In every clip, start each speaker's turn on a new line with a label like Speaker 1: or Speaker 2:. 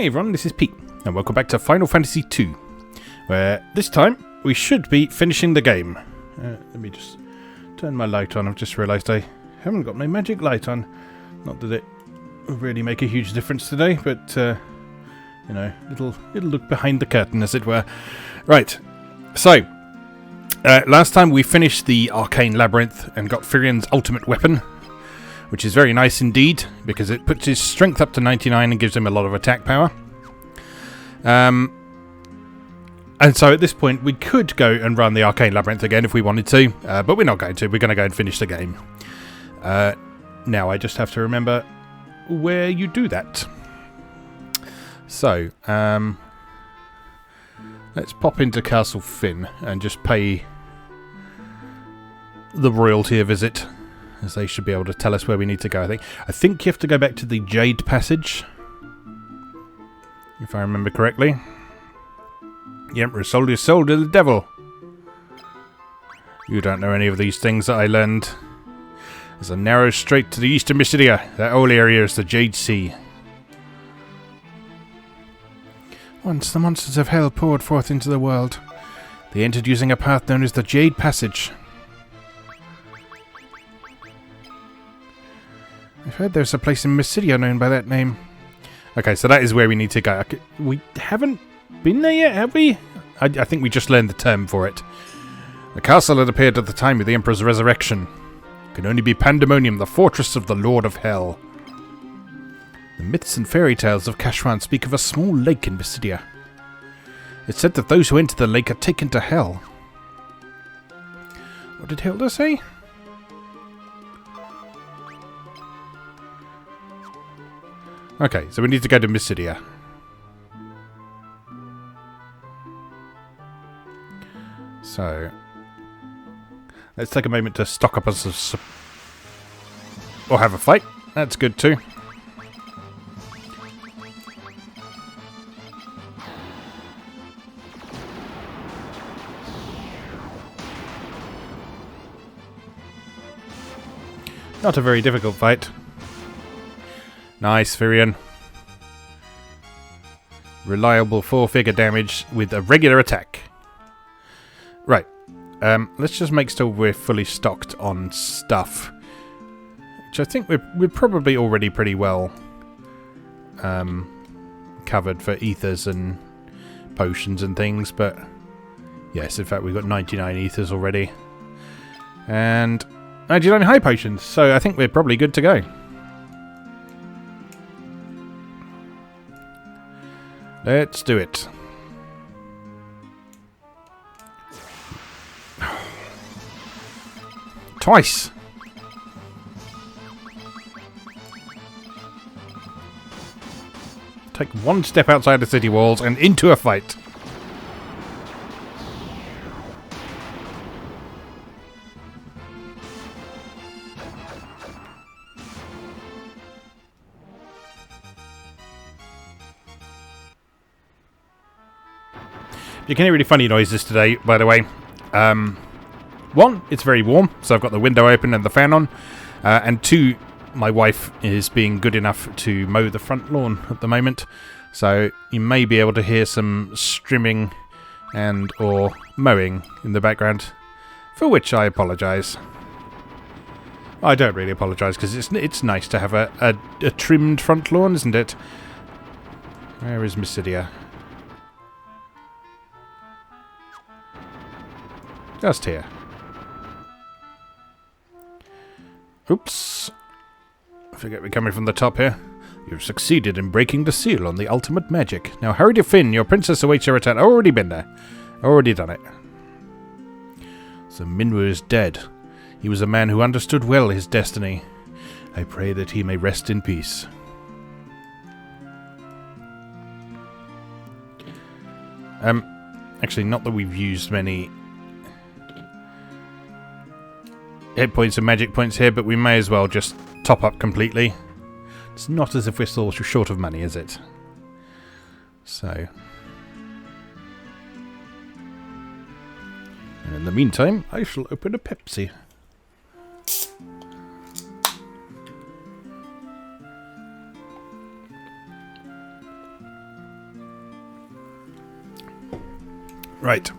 Speaker 1: Hey everyone, this is Pete, and welcome back to Final Fantasy II, where this time we should be finishing the game. Let me just turn my light on. I've just realised I haven't got my magic light on. Not that it will really make a huge difference today, but, you know, it'll look behind the curtain, as it were. Right, so, last time we finished the Arcane Labyrinth and got Firion's ultimate weapon, which is very nice indeed, because it puts his strength up to 99 and gives him a lot of attack power. And so at this point, we could go and run the Arcane Labyrinth again if we wanted to, but we're not going to. We're going to go and finish the game. Now, I just have to remember where you do that. So, let's pop into Castle Finn and just pay the royalty a visit, as they should be able to tell us where we need to go, I think you have to go back to the Jade Passage, if I remember correctly. The Emperor sold his soul to the devil. You don't know any of these things that I learned. There's a narrow strait to the east of Mysidia. That whole area is the Jade Sea. Once the monsters of hell poured forth into the world. They entered using a path known as the Jade Passage. I've heard there's a place in Mysidia known by that name. Okay, so that is where we need to go. We haven't been there yet, have we? I think we just learned the term for it. The castle had appeared at the time of the Emperor's resurrection. It can only be Pandemonium, the fortress of the Lord of Hell. The myths and fairy tales of Kashran speak of a small lake in Mysidia. It's said that those who enter the lake are taken to hell. What did Hilda say? Okay, so we need to go to Mysidia. So, let's take a moment to stock up us or have a fight. That's good too. Not a very difficult fight. Nice, Firion. Reliable 4-figure damage with a regular attack. Right. Let's just make sure we're fully stocked on stuff. Which I think we're probably already pretty well covered for ethers and potions and things. But yes, in fact, we've got 99 ethers already. And 99 high potions. So I think we're probably good to go. Let's do it. Twice. Take one step outside the city walls and into a fight. You can hear really funny noises today, by the way. One, it's very warm, so I've got the window open and the fan on. And two, my wife is being good enough to mow the front lawn at the moment. So you may be able to hear some strimming and or mowing in the background, for which I apologise. I don't really apologise, because it's nice to have a trimmed front lawn, isn't it? Where is Mysidia? Just here. Oops. I forget we're coming from the top here. You've succeeded in breaking the seal on the ultimate magic. Now hurry to Finn. Your princess awaits your return. Already been there. Already done it. So Minwu is dead. He was a man who understood well his destiny. I pray that he may rest in peace. Actually, not that we've used many hit points and magic points here, but we may as well just top up completely. It's not as if we're still short of money, is it? So. And in the meantime, I shall open a Pepsi. Right.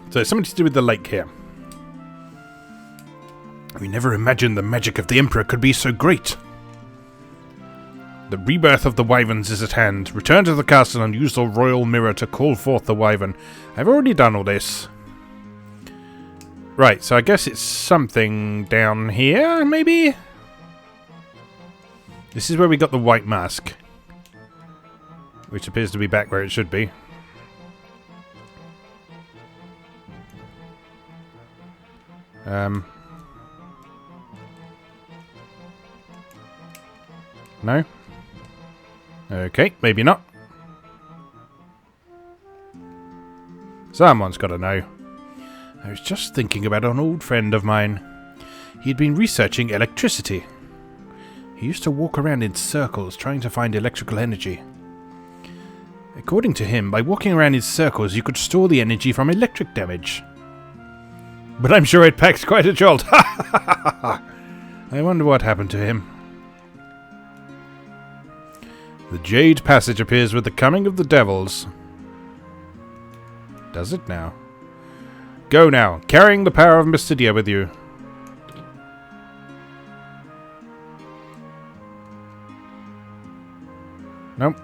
Speaker 1: So something to do with the lake here. We never imagined the magic of the Emperor could be so great. The rebirth of the Wyverns is at hand. Return to the castle and use the royal mirror to call forth the Wyvern. I've already done all this. Right, so I guess it's something down here, maybe? This is where we got the white mask. Which appears to be back where it should be. No? Okay, maybe not. Someone's got to know. I was just thinking about an old friend of mine. He'd been researching electricity. He used to walk around in circles trying to find electrical energy. According to him, by walking around in circles you could store the energy from electric damage. But I'm sure it packs quite a jolt. I wonder what happened to him. The Jade Passage appears with the coming of the devils. Does it now? Go now, carrying the power of Mystidia with you. Nope.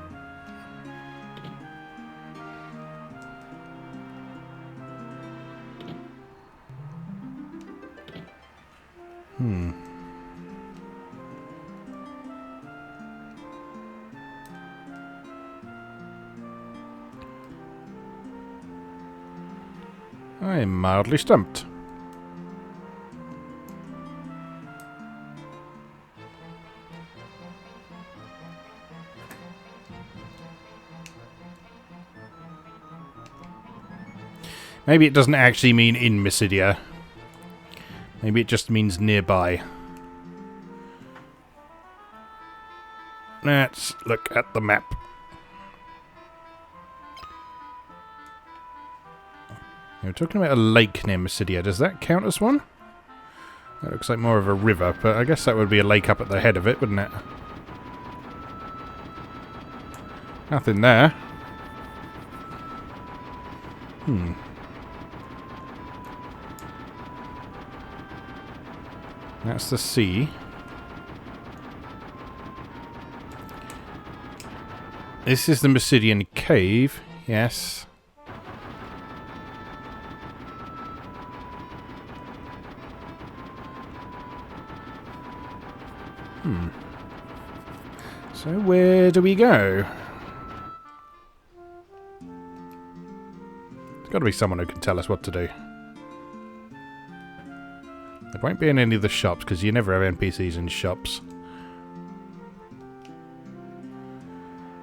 Speaker 1: I'm mildly stumped. Maybe it doesn't actually mean in Mystidia. Maybe it just means nearby. Let's look at the map. We're talking about a lake near Mystidia. Does that count as one? That looks like more of a river, but I guess that would be a lake up at the head of it, wouldn't it? Nothing there. That's the sea. This is the Mystidian cave. Yes. So where do we go? There's got to be someone who can tell us what to do. There won't be in any of the shops, because you never have NPCs in shops.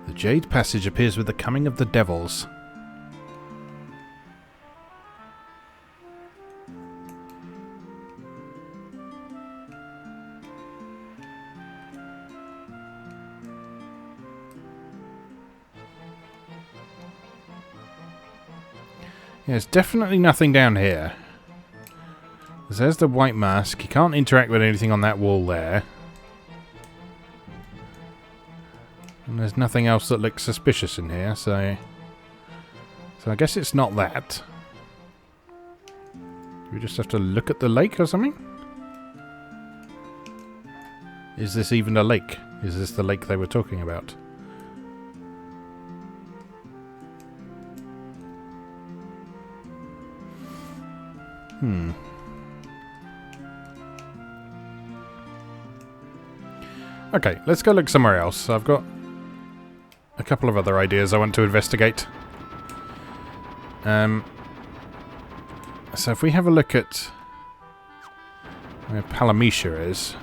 Speaker 1: The Jade Passage appears with the coming of the devils. There's definitely nothing down here. There's the white mask. You can't interact with anything on that wall there. And there's nothing else that looks suspicious in here, so I guess it's not that. Do we just have to look at the lake or something? Is this even a lake? Is this the lake they were talking about? Okay, let's go look somewhere else. I've got a couple of other ideas I want to investigate. So if we have a look at where Palamecia is,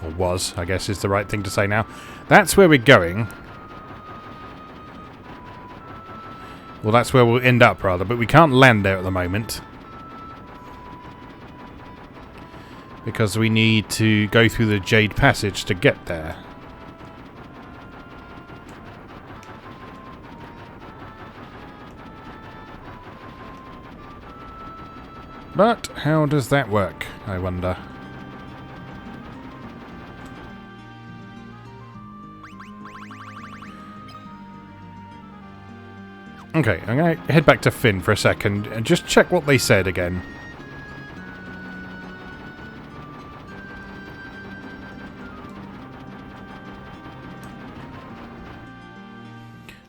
Speaker 1: or was, I guess is the right thing to say now. That's where we're going. Well, that's where we'll end up, rather, but we can't land there at the moment. Because we need to go through the Jade Passage to get there. But how does that work, I wonder? Okay, I'm going to head back to Finn for a second and just check what they said again.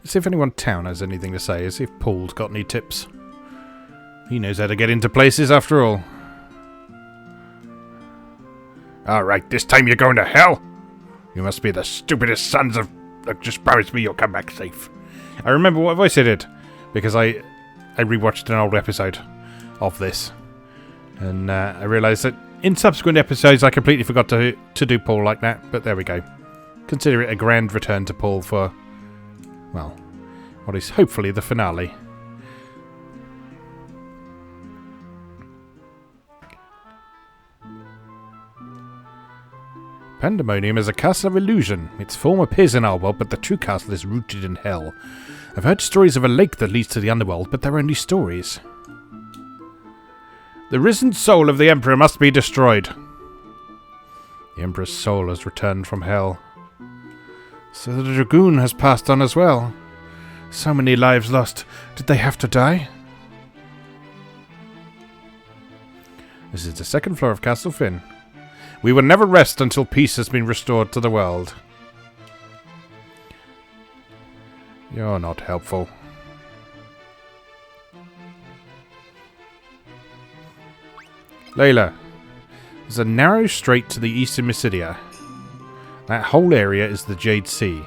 Speaker 1: See if anyone in town has anything to say. See if Paul's got any tips. He knows how to get into places after all. Alright, this time you're going to hell? You must be the stupidest sons of... Look, just promise me you'll come back safe. I remember what voice I did. Because I rewatched an old episode of this. And I realised that in subsequent episodes I completely forgot to do Paul like that. But there we go. Consider it a grand return to Paul for... well, what is hopefully the finale. Pandemonium is a castle of illusion. Its form appears in our world, but the true castle is rooted in hell. I've heard stories of a lake that leads to the underworld, but they're only stories. The risen soul of the Emperor must be destroyed. The Emperor's soul has returned from hell. So the Dragoon has passed on as well. So many lives lost. Did they have to die? This is the second floor of Castle Finn. We will never rest until peace has been restored to the world. You're not helpful. Layla, there's a narrow strait to the east of Mysidia. That whole area is the Jade Sea.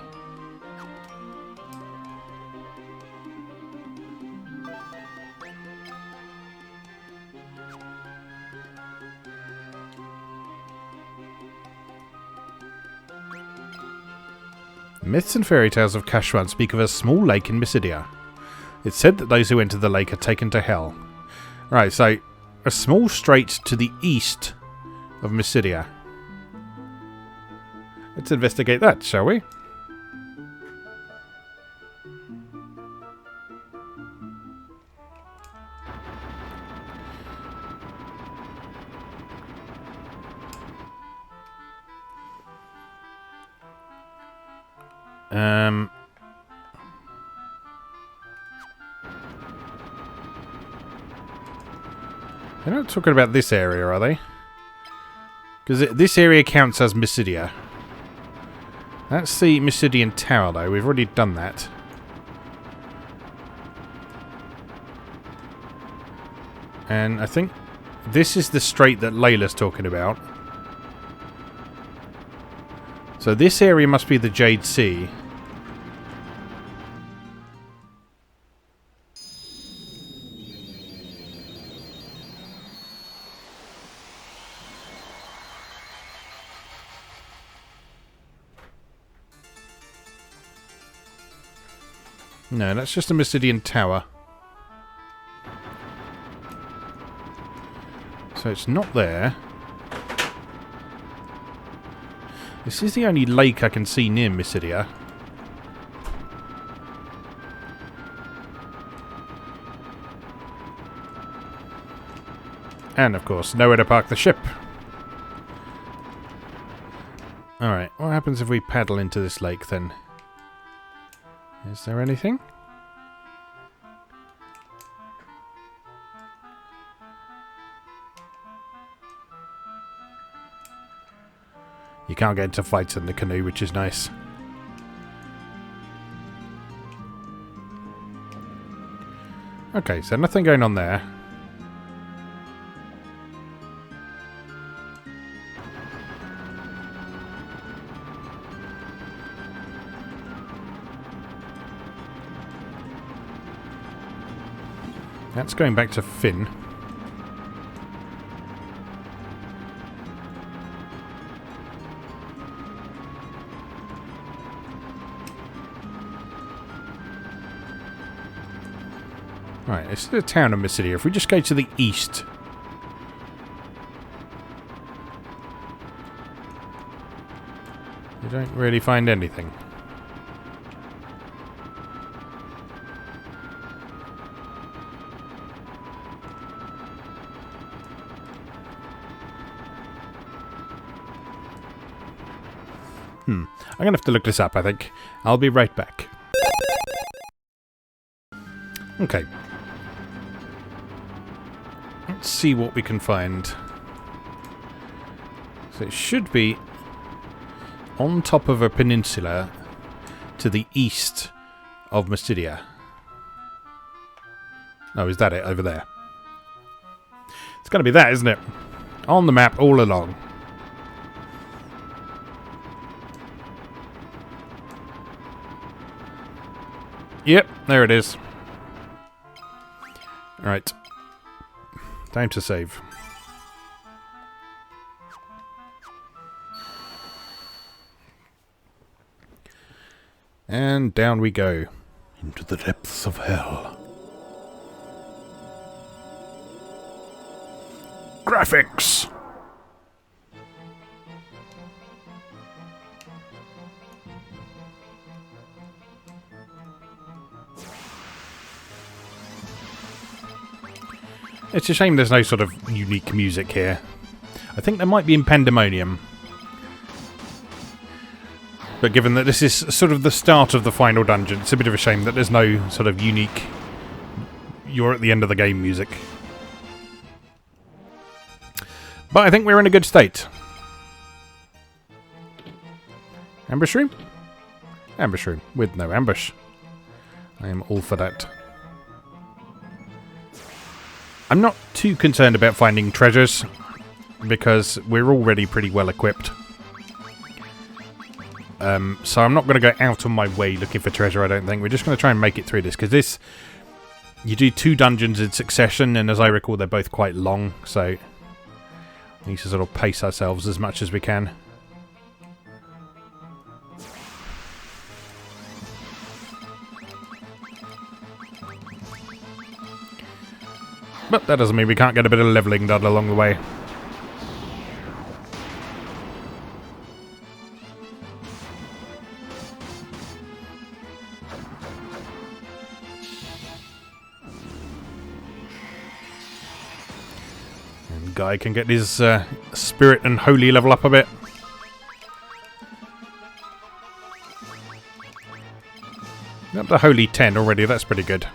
Speaker 1: Myths and fairy tales of Kashwan speak of a small lake in Mysidia. It's said that those who enter the lake are taken to hell. Right, so a small strait to the east of Mysidia. Let's investigate that, shall we? They're not talking about this area, are they? Because this area counts as Mysidia. That's the Mysidian Tower, though. We've already done that. And I think this is the strait that Layla's talking about. So this area must be the Jade Sea. No, that's just a Mysidian Tower. So it's not there. This is the only lake I can see near Mysidia. And, of course, nowhere to park the ship. Alright, what happens if we paddle into this lake, then? Is there anything? You can't get into fights in the canoe, which is nice. Okay, so nothing going on there. That's going back to Finn. Right, this is the town of Mysidia. If we just go to the east... you don't really find anything. I'm going to have to look this up, I think. I'll be right back. Okay. Let's see what we can find. So it should be on top of a peninsula to the east of Mystidia. Oh, is that it? Over there. It's going to be that, isn't it? On the map all along. Yep, there it is. Alright. Time to save. And down we go. Into the depths of hell. Graphics! It's a shame there's no sort of unique music here. I think there might be in Pandemonium. But given that this is sort of the start of the final dungeon, it's a bit of a shame that there's no sort of unique you're at the end of the game music. But I think we're in a good state. Ambush room? Ambush room with no ambush. I am all for that. I'm not too concerned about finding treasures because we're already pretty well equipped. So I'm not going to go out of my way looking for treasure, I don't think. We're just going to try and make it through this, because this... You do 2 dungeons in succession, and as I recall, they're both quite long, so... We need to sort of pace ourselves as much as we can. But that doesn't mean we can't get a bit of levelling done along the way. And Guy can get his spirit and holy level up a bit. Up to holy 10 already, that's pretty good.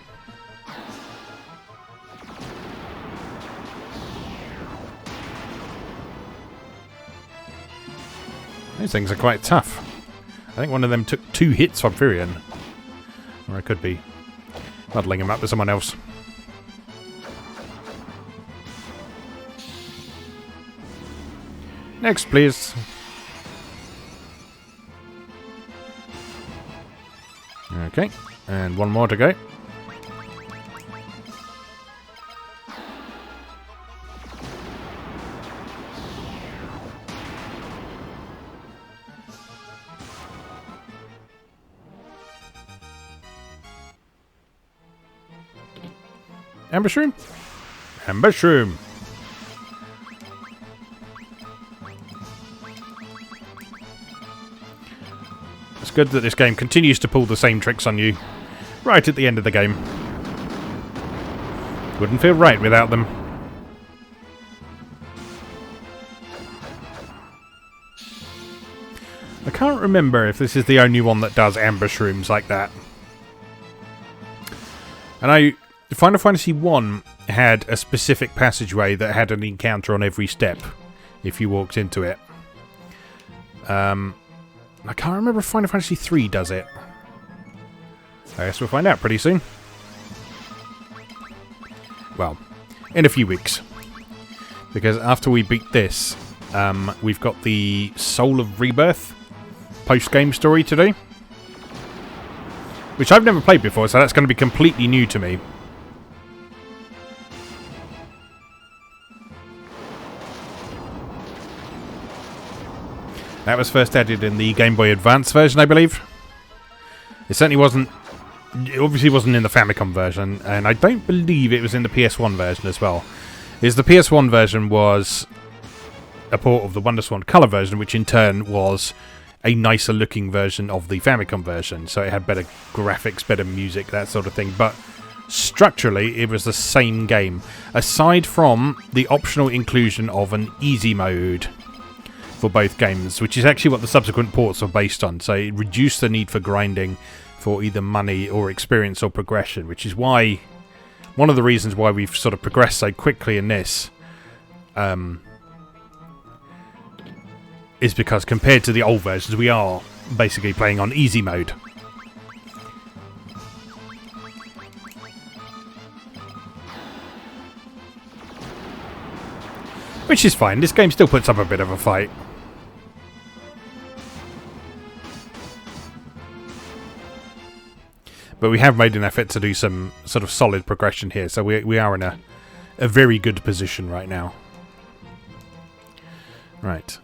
Speaker 1: These things are quite tough. I think one of them took 2 hits from Firion. Or I could be muddling him up with someone else. Next, please. Okay, and one more to go. Ambush room? Ambush room! It's good that this game continues to pull the same tricks on you right at the end of the game. Wouldn't feel right without them. I can't remember if this is the only one that does ambush rooms like that. And Final Fantasy 1 had a specific passageway that had an encounter on every step if you walked into it. I can't remember if Final Fantasy 3 does it. I guess we'll find out pretty soon. Well, in a few weeks. Because after we beat this, we've got the Soul of Rebirth post-game story to do. Which I've never played before, so that's going to be completely new to me. That was first added in the Game Boy Advance version, I believe. It certainly wasn't... It obviously wasn't in the Famicom version, and I don't believe it was in the PS1 version as well. The PS1 version was a port of the WonderSwan Color version, which in turn was a nicer looking version of the Famicom version. So it had better graphics, better music, that sort of thing. But structurally, it was the same game, aside from the optional inclusion of an easy mode for both games, which is actually what the subsequent ports are based on. So it reduced the need for grinding for either money or experience or progression, which is why one of the reasons why we've sort of progressed so quickly in this is because compared to the old versions, we are basically playing on easy mode. Which is fine. This game still puts up a bit of a fight. But we have made an effort to do some sort of solid progression here, so we are in a very good position right now. Right.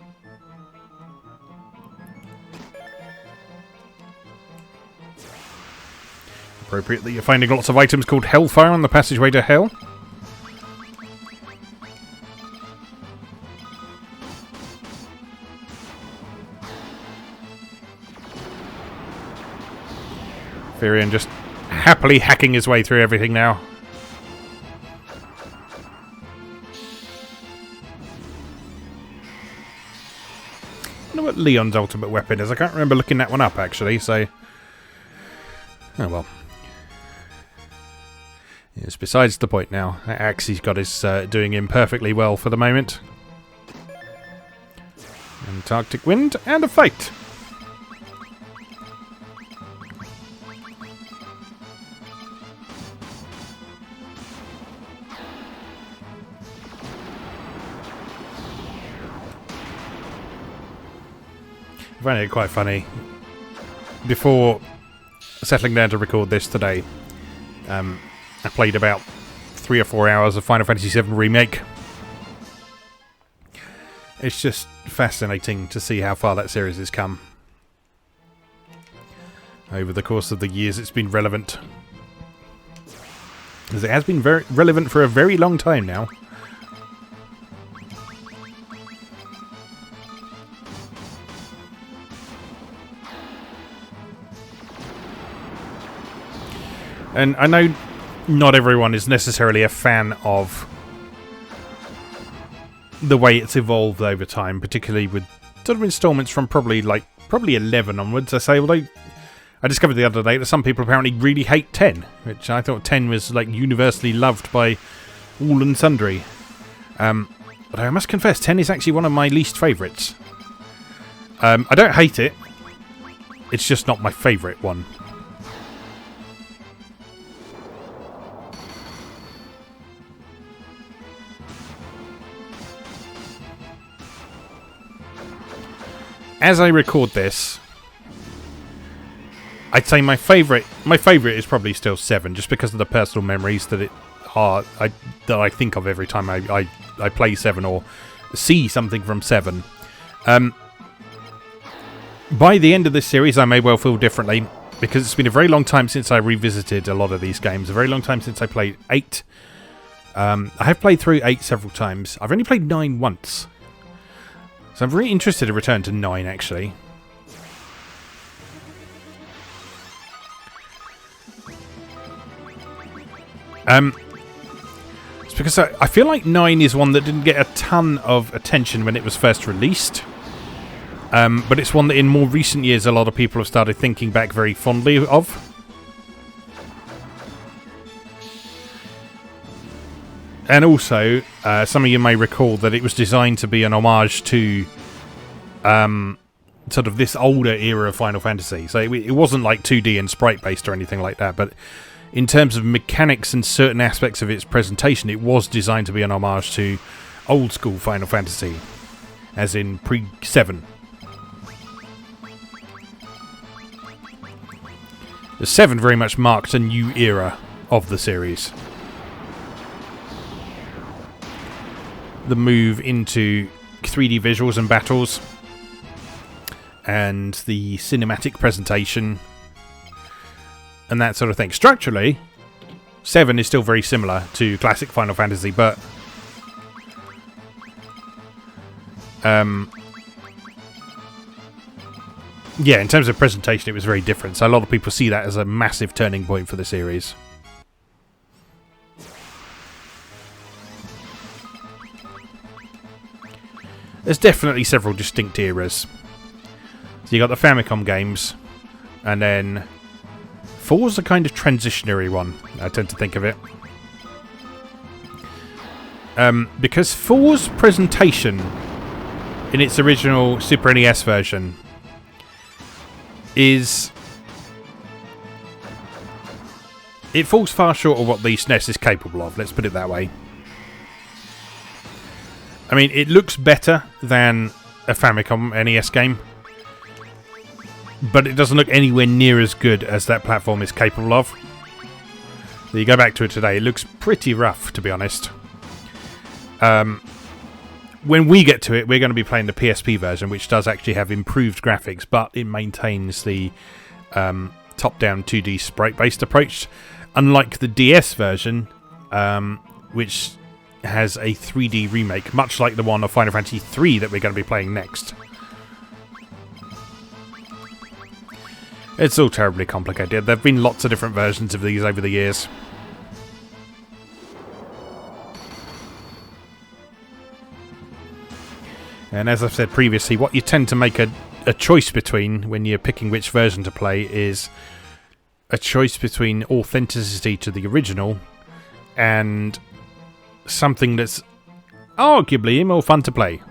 Speaker 1: Appropriately, you're finding lots of items called Hellfire on the passageway to Hell. Firion just happily hacking his way through everything now. I wonder what Leon's ultimate weapon is. I can't remember looking that one up, actually, so... Oh, well. It's besides the point now. That axe he's got is doing him perfectly well for the moment. Antarctic wind and a fight! I find it quite funny. Before settling down to record this today, I played about 3 or 4 hours of Final Fantasy VII Remake. It's just fascinating to see how far that series has come. Over the course of the years it's been relevant. Because it has been very relevant for a very long time now. And I know not everyone is necessarily a fan of the way it's evolved over time, particularly with sort of installments from probably 11 onwards, I say. Although I discovered the other day that some people apparently really hate 10, which I thought 10 was like universally loved by all and sundry. But I must confess, 10 is actually one of my least favourites. I don't hate it, it's just not my favourite one. As I record this, I'd say my favourite is probably still 7, just because of the personal memories that I think of every time I play 7 or see something from 7. By the end of this series, I may well feel differently, because it's been a very long time since I revisited a lot of these games. A very long time since I played 8. I have played through 8 several times. I've only played 9 once. So I'm very interested to return to 9, actually. It's because I feel like 9 is one that didn't get a ton of attention when it was first released. But it's one that in more recent years a lot of people have started thinking back very fondly of. And also, some of you may recall that it was designed to be an homage to sort of this older era of Final Fantasy. So it wasn't like 2D and sprite-based or anything like that, but in terms of mechanics and certain aspects of its presentation, it was designed to be an homage to old-school Final Fantasy, as in pre-7. The 7 very much marked a new era of the series. The move into 3D visuals and battles, and the cinematic presentation, and that sort of thing. Structurally, 7 is still very similar to classic Final Fantasy, but yeah, in terms of presentation, it was very different. So a lot of people see that as a massive turning point for the series. There's definitely several distinct eras. So you got the Famicom games, and then 4's a kind of transitionary one, I tend to think of it. Because 4's presentation in its original Super NES version it falls far short of what the SNES is capable of, let's put it that way. I mean, it looks better than a Famicom NES game, but it doesn't look anywhere near as good as that platform is capable of. So you go back to it today, it looks pretty rough, to be honest. When we get to it, we're going to be playing the PSP version, which does actually have improved graphics, but it maintains the top-down 2D sprite-based approach, unlike the DS version, which has a 3D remake, much like the one of Final Fantasy III that we're going to be playing next. It's all terribly complicated. There have been lots of different versions of these over the years. And as I've said previously, what you tend to make a choice between when you're picking which version to play is a choice between authenticity to the original and something that's arguably more fun to play.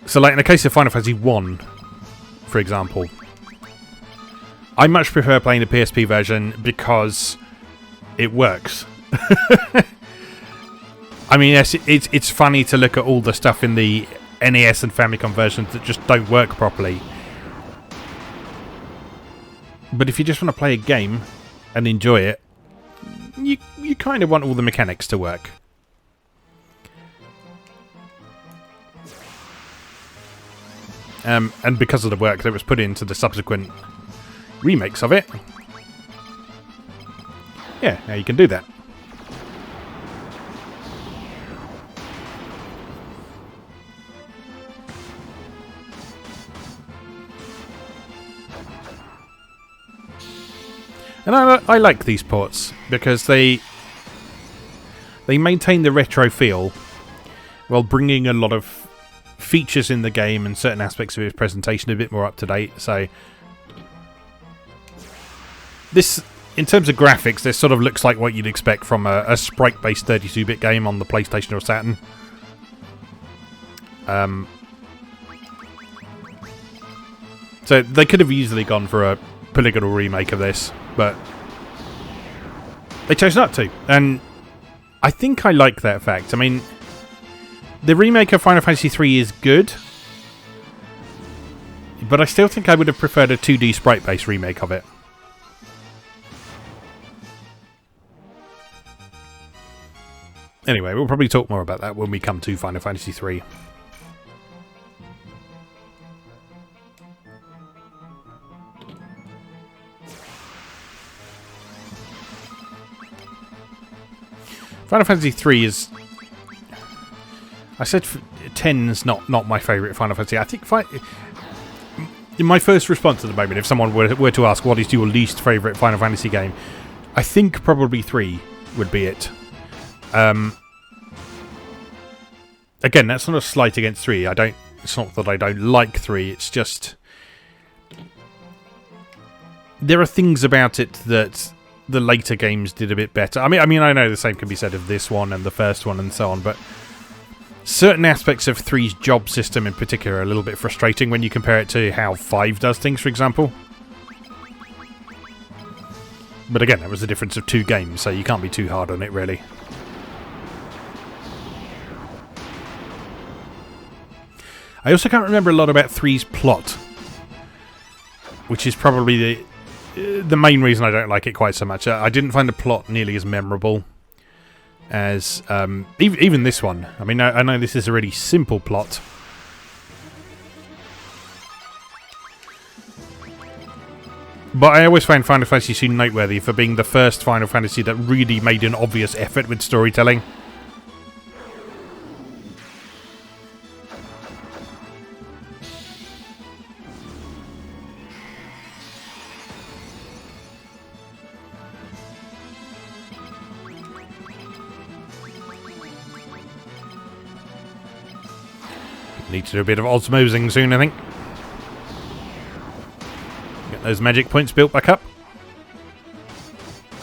Speaker 1: So like in the case of Final Fantasy 1, for example, I much prefer playing the PSP version because it works. I mean, yes, it's funny to look at all the stuff in the NES and Famicom versions that just don't work properly. But if you just want to play a game and enjoy it, you kind of want all the mechanics to work. And because of the work that was put into the subsequent remakes of it, yeah, now you can do that. And I like these ports because they maintain the retro feel while bringing a lot of features in the game and certain aspects of its presentation a bit more up to date. So this, in terms of graphics, this sort of looks like what you'd expect from a sprite-based 32-bit game on the PlayStation or Saturn. So they could have easily gone for a polygonal remake of this, but they chose not to, and I think I like that fact. I mean, the remake of Final Fantasy III is good, but I still think I would have preferred a 2D sprite-based remake of it. Anyway, we'll probably talk more about that when we come to Final Fantasy III. Final Fantasy III is... I said 10's not my favourite Final Fantasy. I think in my first response at the moment, if someone were to ask what is your least favourite Final Fantasy game, I think probably 3 would be it. Again, that's not a slight against 3. It's not that I don't like 3, it's just... there are things about it that the later games did a bit better. I mean, I know the same can be said of this one and the first one and so on, but certain aspects of 3's job system in particular are a little bit frustrating when you compare it to how 5 does things, for example. But again, that was the difference of 2 games, so you can't be too hard on it, really. I also can't remember a lot about 3's plot, which is probably the main reason I don't like it quite so much. I didn't find the plot nearly as memorable as even this one. I mean, I know this is a really simple plot, but I always find Final Fantasy II noteworthy for being the first Final Fantasy that really made an obvious effort with storytelling. Need to do a bit of osmosing soon, I think. Get those magic points built back up.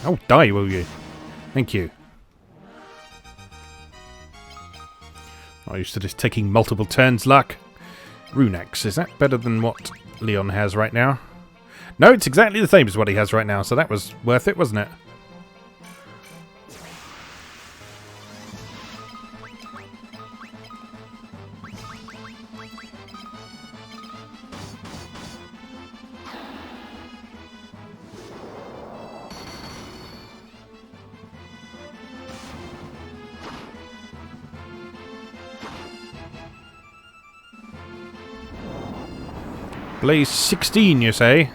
Speaker 1: Oh, die, will you? Thank you. I'm used to this taking multiple turns luck. Runex, is that better than what Leon has right now? No, it's exactly the same as what he has right now, so that was worth it, wasn't it? Blaze 16, you say?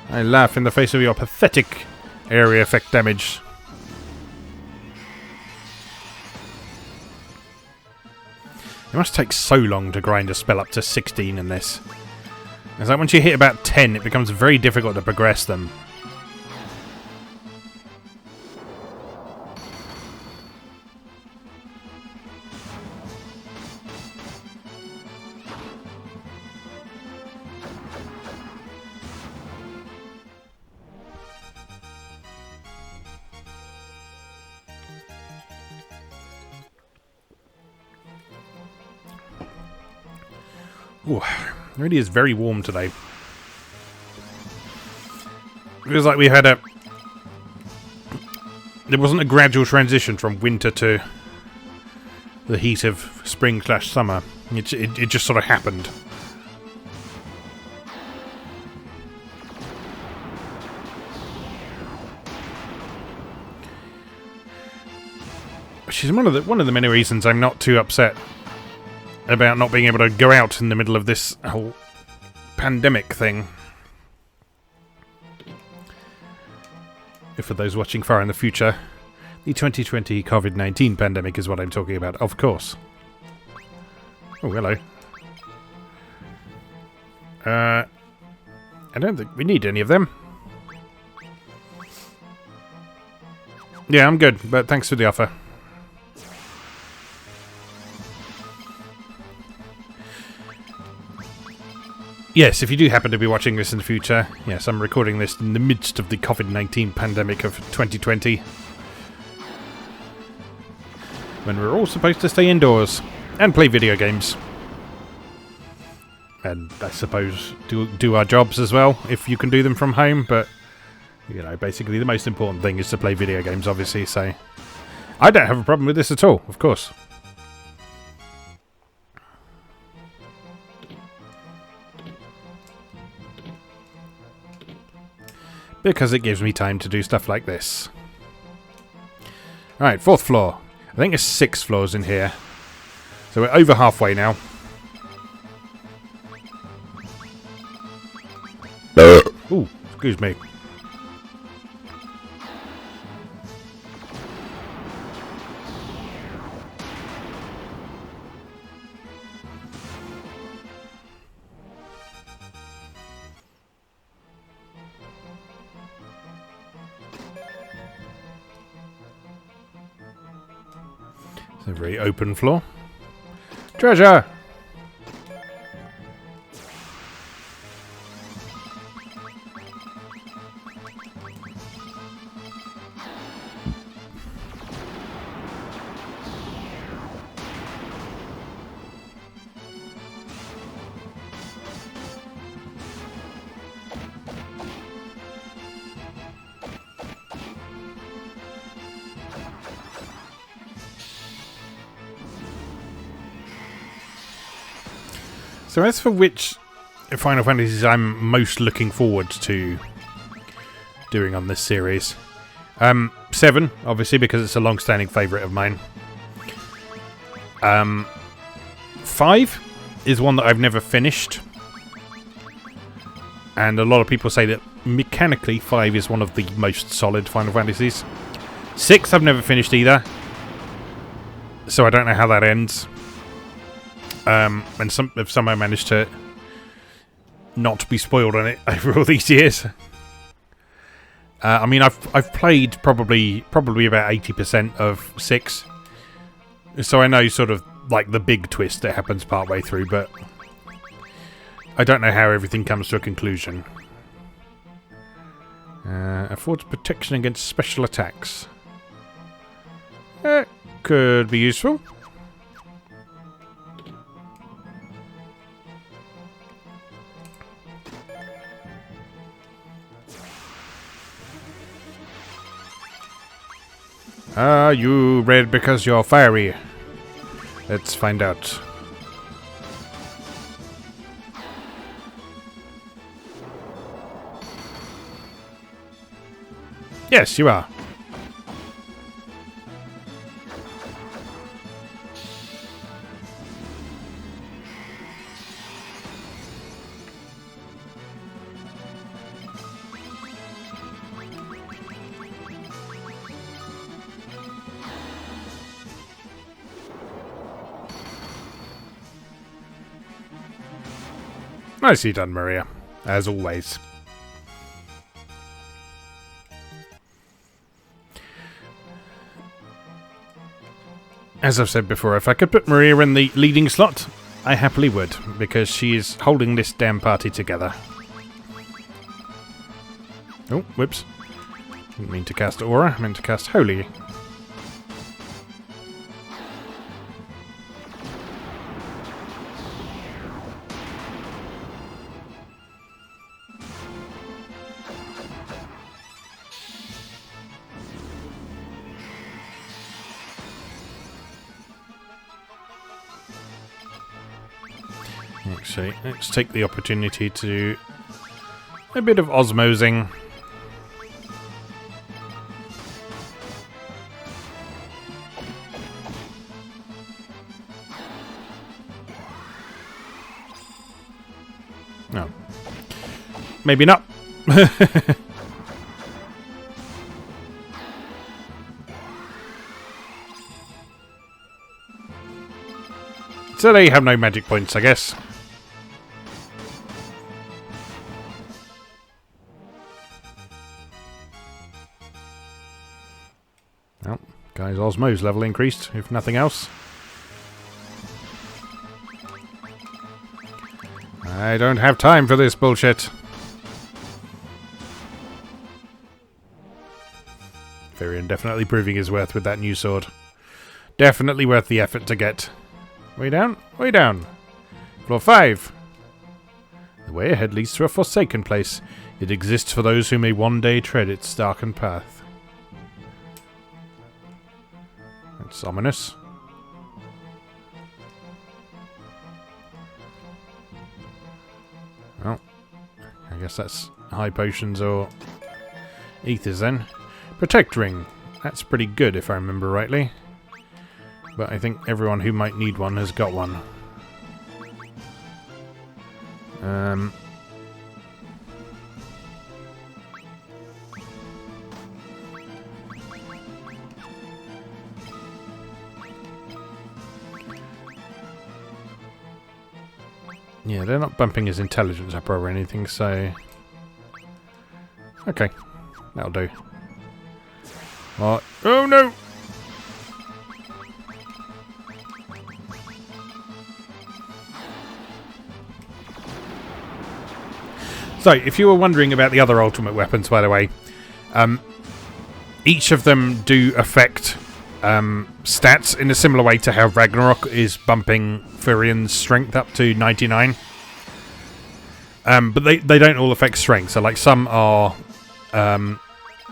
Speaker 1: I laugh in the face of your pathetic area effect damage. It must take so long to grind a spell up to 16 in this. It's like once you hit about 10, it becomes very difficult to progress them. Ooh, it really is very warm today. It feels like we had a... There wasn't a gradual transition from winter to the heat of spring/summer. It just sort of happened. Which is one of the many reasons I'm not too upset about not being able to go out in the middle of this whole pandemic thing. If for those watching far in the future, the 2020 COVID-19 pandemic is what I'm talking about, of course. Oh, hello. I don't think we need any of them. Yeah, I'm good, but thanks for the offer. Yes, if you do happen to be watching this in the future, yes, I'm recording this in the midst of the COVID-19 pandemic of 2020. When we're all supposed to stay indoors and play video games. And I suppose do our jobs as well, if you can do them from home, but, you know, basically the most important thing is to play video games, obviously, so... I don't have a problem with this at all, of course. Because it gives me time to do stuff like this. Alright, 4th floor. I think there's 6 floors in here. So we're over halfway now. Ooh, excuse me. It's a very open floor. Treasure! So as for which Final Fantasies I'm most looking forward to doing on this series, 7, obviously, because it's a long-standing favourite of mine. 5 is one that I've never finished. And a lot of people say that mechanically 5 is one of the most solid Final Fantasies. 6 I've never finished either. So I don't know how that ends. And if somehow managed to not be spoiled on it over all these years. I mean, I've played probably about 80% of 6, so I know sort of like the big twist that happens partway through, but I don't know how everything comes to a conclusion. Affords protection against special attacks. Could be useful. Are you red because you're fiery? Let's find out. Yes, you are. Nicely done, Maria. As always. As I've said before, if I could put Maria in the leading slot, I happily would, because she is holding this damn party together. Oh, whoops. Didn't mean to cast Aura, I meant to cast Holy. Actually, let's take the opportunity to do a bit of osmosing. No. Maybe not. So they have no magic points, I guess. Well, guy's Osmo's level increased, if nothing else. I don't have time for this bullshit. Firion definitely proving his worth with that new sword. Definitely worth the effort to get. Way down, way down. Floor 5. The way ahead leads to a forsaken place. It exists for those who may one day tread its darkened path. That's ominous. Well, I guess that's high potions or ethers then. Protect ring. That's pretty good if I remember rightly. But I think everyone who might need one has got one. Yeah, they're not bumping his intelligence up or anything, so... Okay, that'll do. Oh no! So, if you were wondering about the other ultimate weapons, by the way, each of them do affect stats in a similar way to how Ragnarok is bumping Firion's strength up to 99. But they don't all affect strength. So, like, some are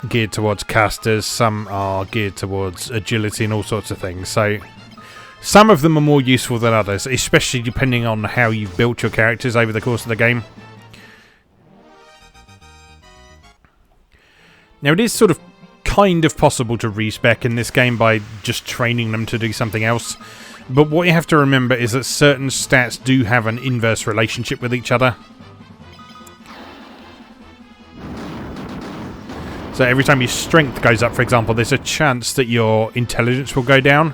Speaker 1: geared towards casters, some are geared towards agility and all sorts of things. So, some of them are more useful than others, especially depending on how you've built your characters over the course of the game. Now, it is sort of kind of possible to respec in this game by just training them to do something else. But what you have to remember is that certain stats do have an inverse relationship with each other. So every time your strength goes up, for example, there's a chance that your intelligence will go down.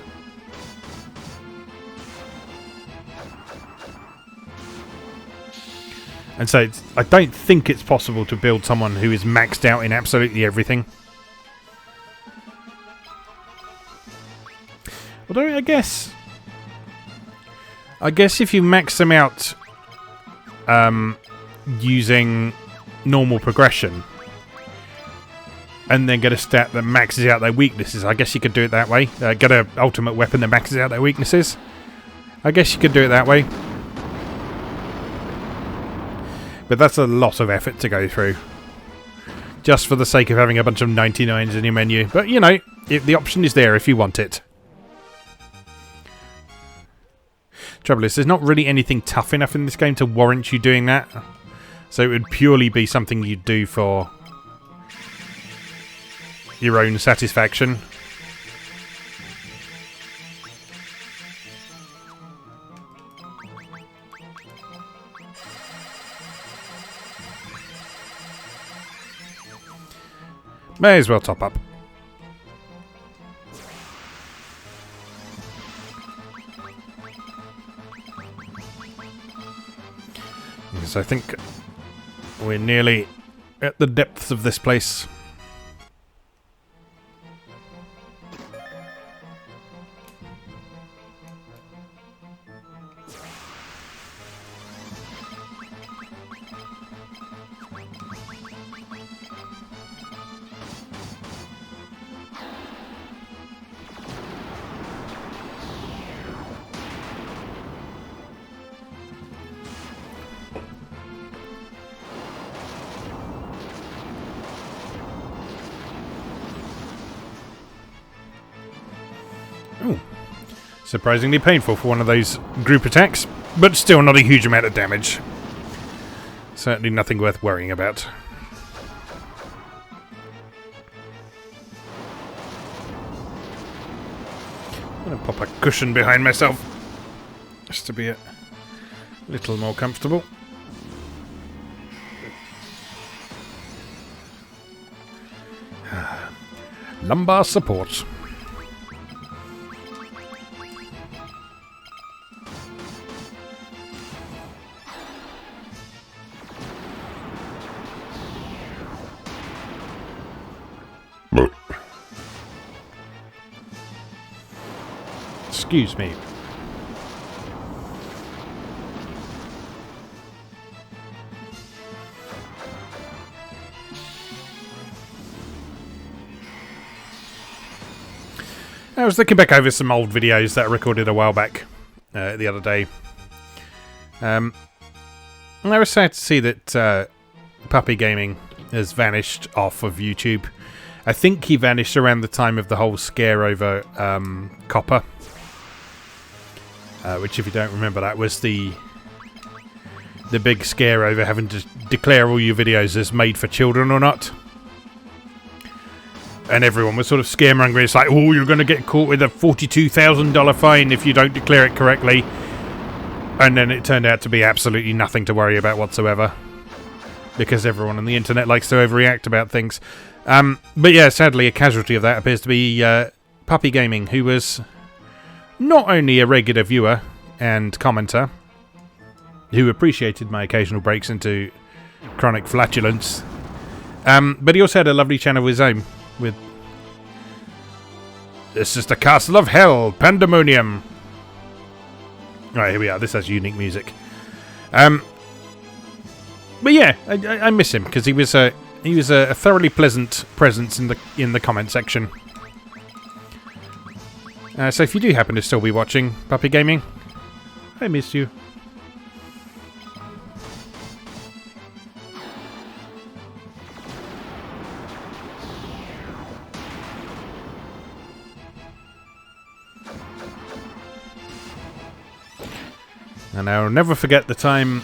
Speaker 1: And so I don't think it's possible to build someone who is maxed out in absolutely everything. Although I guess if you max them out using normal progression, and then get a stat that maxes out their weaknesses. I guess you could do it that way. Get an ultimate weapon that maxes out their weaknesses. I guess you could do it that way. But that's a lot of effort to go through. Just for the sake of having a bunch of 99s in your menu. But, you know, the option is there if you want it. Trouble is, there's not really anything tough enough in this game to warrant you doing that. So it would purely be something you'd do for your own satisfaction. May as well top up. Yes, I think we're nearly at the depths of this place. Ooh. Surprisingly painful for one of those group attacks, but still not a huge amount of damage. Certainly nothing worth worrying about. I'm going to pop a cushion behind myself, just to be a little more comfortable. Lumbar support. Excuse me. I was looking back over some old videos that I recorded a while back the other day. And I was sad to see that Puppy Gaming has vanished off of YouTube. I think he vanished around the time of the whole scare over Copper. Which, if you don't remember, that was the big scare over having to declare all your videos as made for children or not. And everyone was sort of scaremongering. It's like, oh, you're going to get caught with a $42,000 fine if you don't declare it correctly. And then it turned out to be absolutely nothing to worry about whatsoever. Because everyone on the internet likes to overreact about things. But yeah, sadly, a casualty of that appears to be Puppy Gaming, who was not only a regular viewer and commenter, who appreciated my occasional breaks into chronic flatulence, but he also had a lovely channel of his own with "This is the Castle of Hell, Pandemonium." Right, here we are. This has unique music. But yeah, I miss him because he was a thoroughly pleasant presence in the comment section. So if you do happen to still be watching Puppy Gaming, I miss you. And I'll never forget the time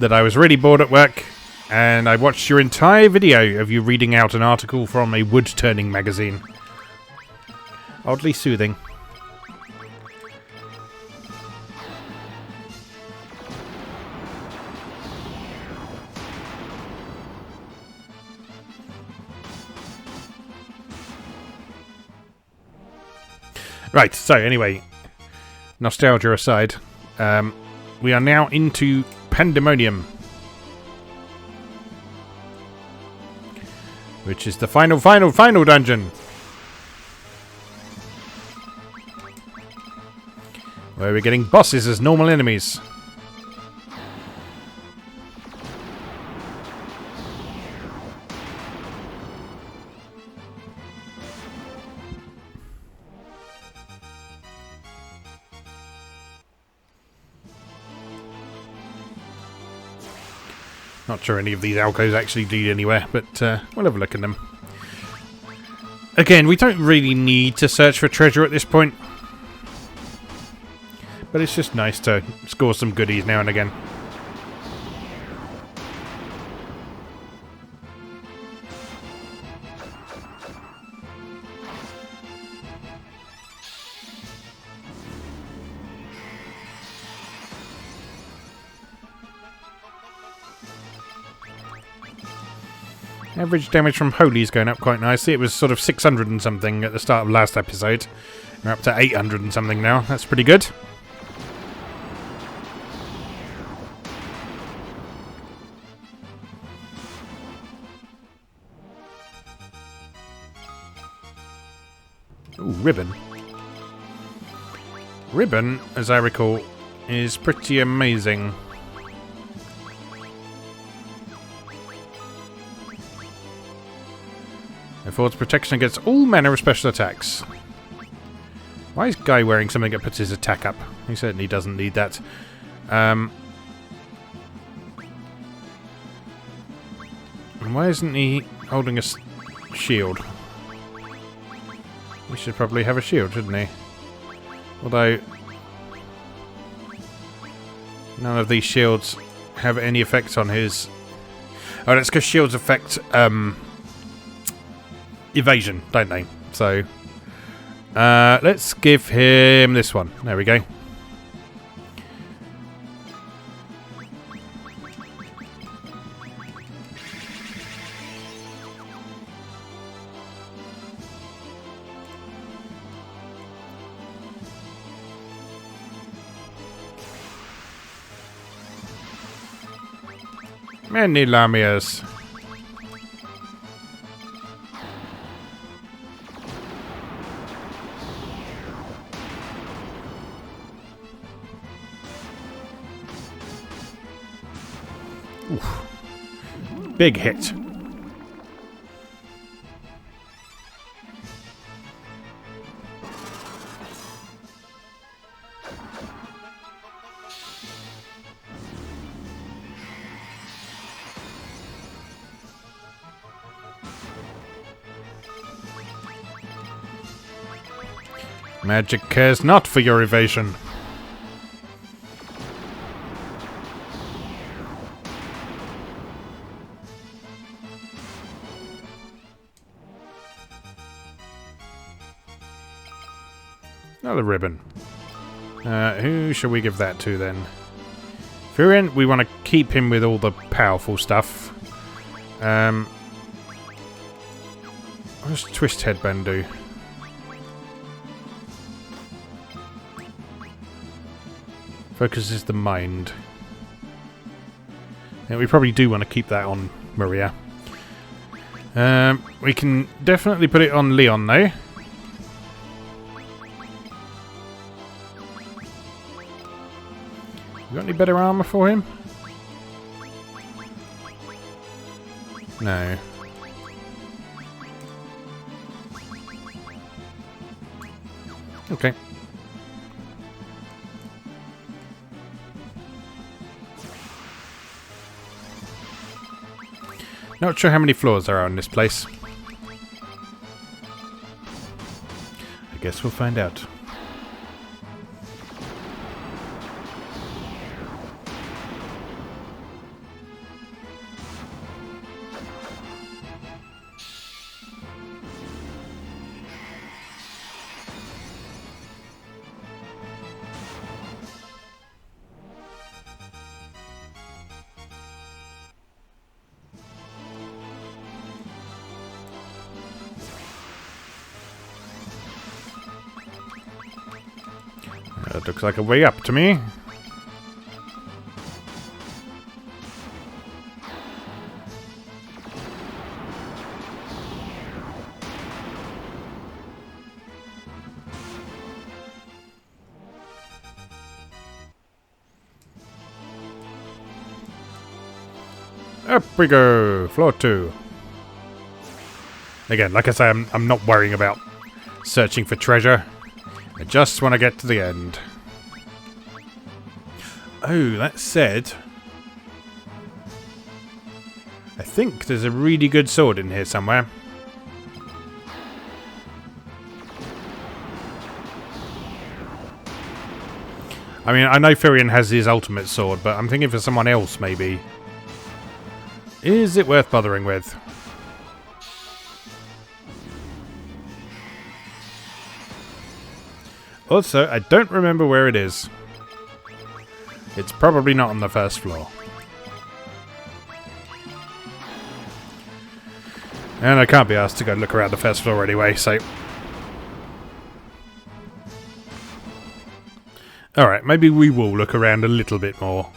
Speaker 1: that I was really bored at work and I watched your entire video of you reading out an article from a wood-turning magazine. Oddly soothing. Right, so anyway, nostalgia aside, we are now into Pandemonium, which is the final dungeon, where we're getting bosses as normal enemies. Not sure any of these alcoves actually lead anywhere, but we'll have a look at them. Again, we don't really need to search for treasure at this point. But it's just nice to score some goodies now and again. Average damage from Holy is going up quite nicely. It was sort of 600 and something at the start of last episode. We're up to 800 and something now. That's pretty good. Ooh, ribbon. Ribbon, as I recall, is pretty amazing. Affords protection against all manner of special attacks. Why is Guy wearing something that puts his attack up? He certainly doesn't need that. And why isn't he holding a shield? He should probably have a shield, shouldn't he? Although none of these shields have any effect on his... Oh, that's because shields affect evasion, don't they? So let's give him this one. There we go. Many lamias. Oof. Big hit. Magic cares not for your evasion. Another ribbon. Who shall we give that to then? Firion, we want to keep him with all the powerful stuff. What does Twist Headband do? Focuses the mind. Yeah, we probably do want to keep that on Maria. We can definitely put it on Leon though. You got any better armor for him? No. Okay. Not sure how many floors there are in this place. I guess we'll find out. That looks like a way up to me. Up we go, floor 2. Again, like I say, I'm not worrying about searching for treasure. I just want to get to the end. Oh, that said... think there's a really good sword in here somewhere. I mean, I know Firion has his ultimate sword, but I'm thinking for someone else, maybe. Is it worth bothering with? Also, I don't remember where it is. It's probably not on the first floor. And I can't be asked to go look around the first floor anyway, so... Alright, maybe we will look around a little bit more.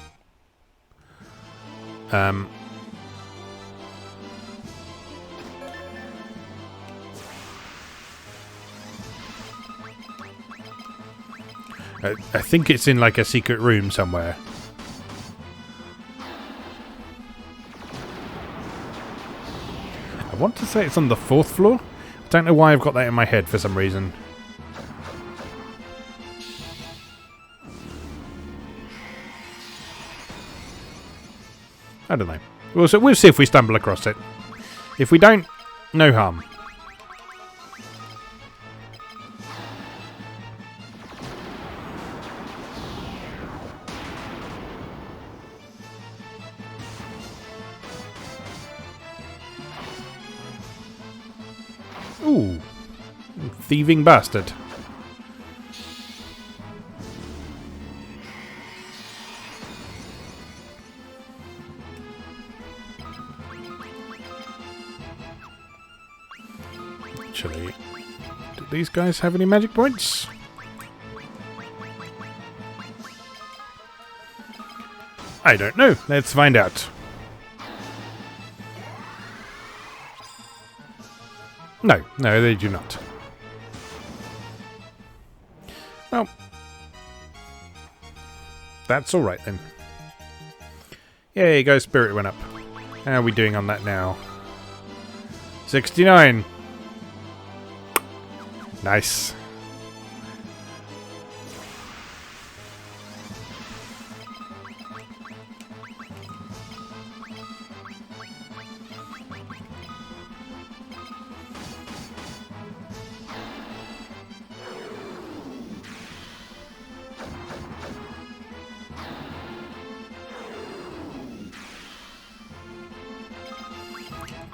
Speaker 1: I think it's in like a secret room somewhere. I want to say it's on the 4th floor. I don't know why I've got that in my head for some reason. I don't know. We'll see if we stumble across it. If we don't, no harm. Ooh. Thieving bastard. Actually, do these guys have any magic points? I don't know. Let's find out. No, they do not. Well, that's alright then. Yay, go spirit went up. How are we doing on that now? 69. Nice.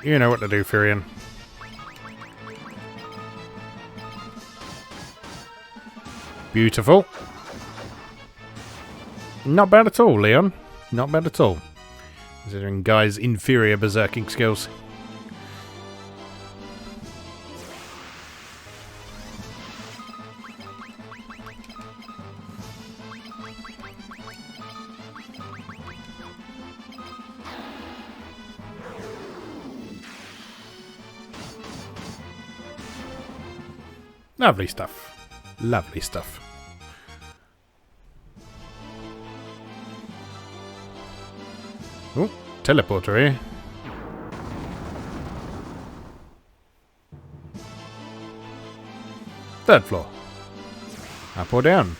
Speaker 1: You know what to do, Firion. Beautiful. Not bad at all, Leon. Not bad at all. Considering Guy's inferior berserking skills. Lovely stuff. Lovely stuff. Oh, teleporter here. Third floor. Up or down?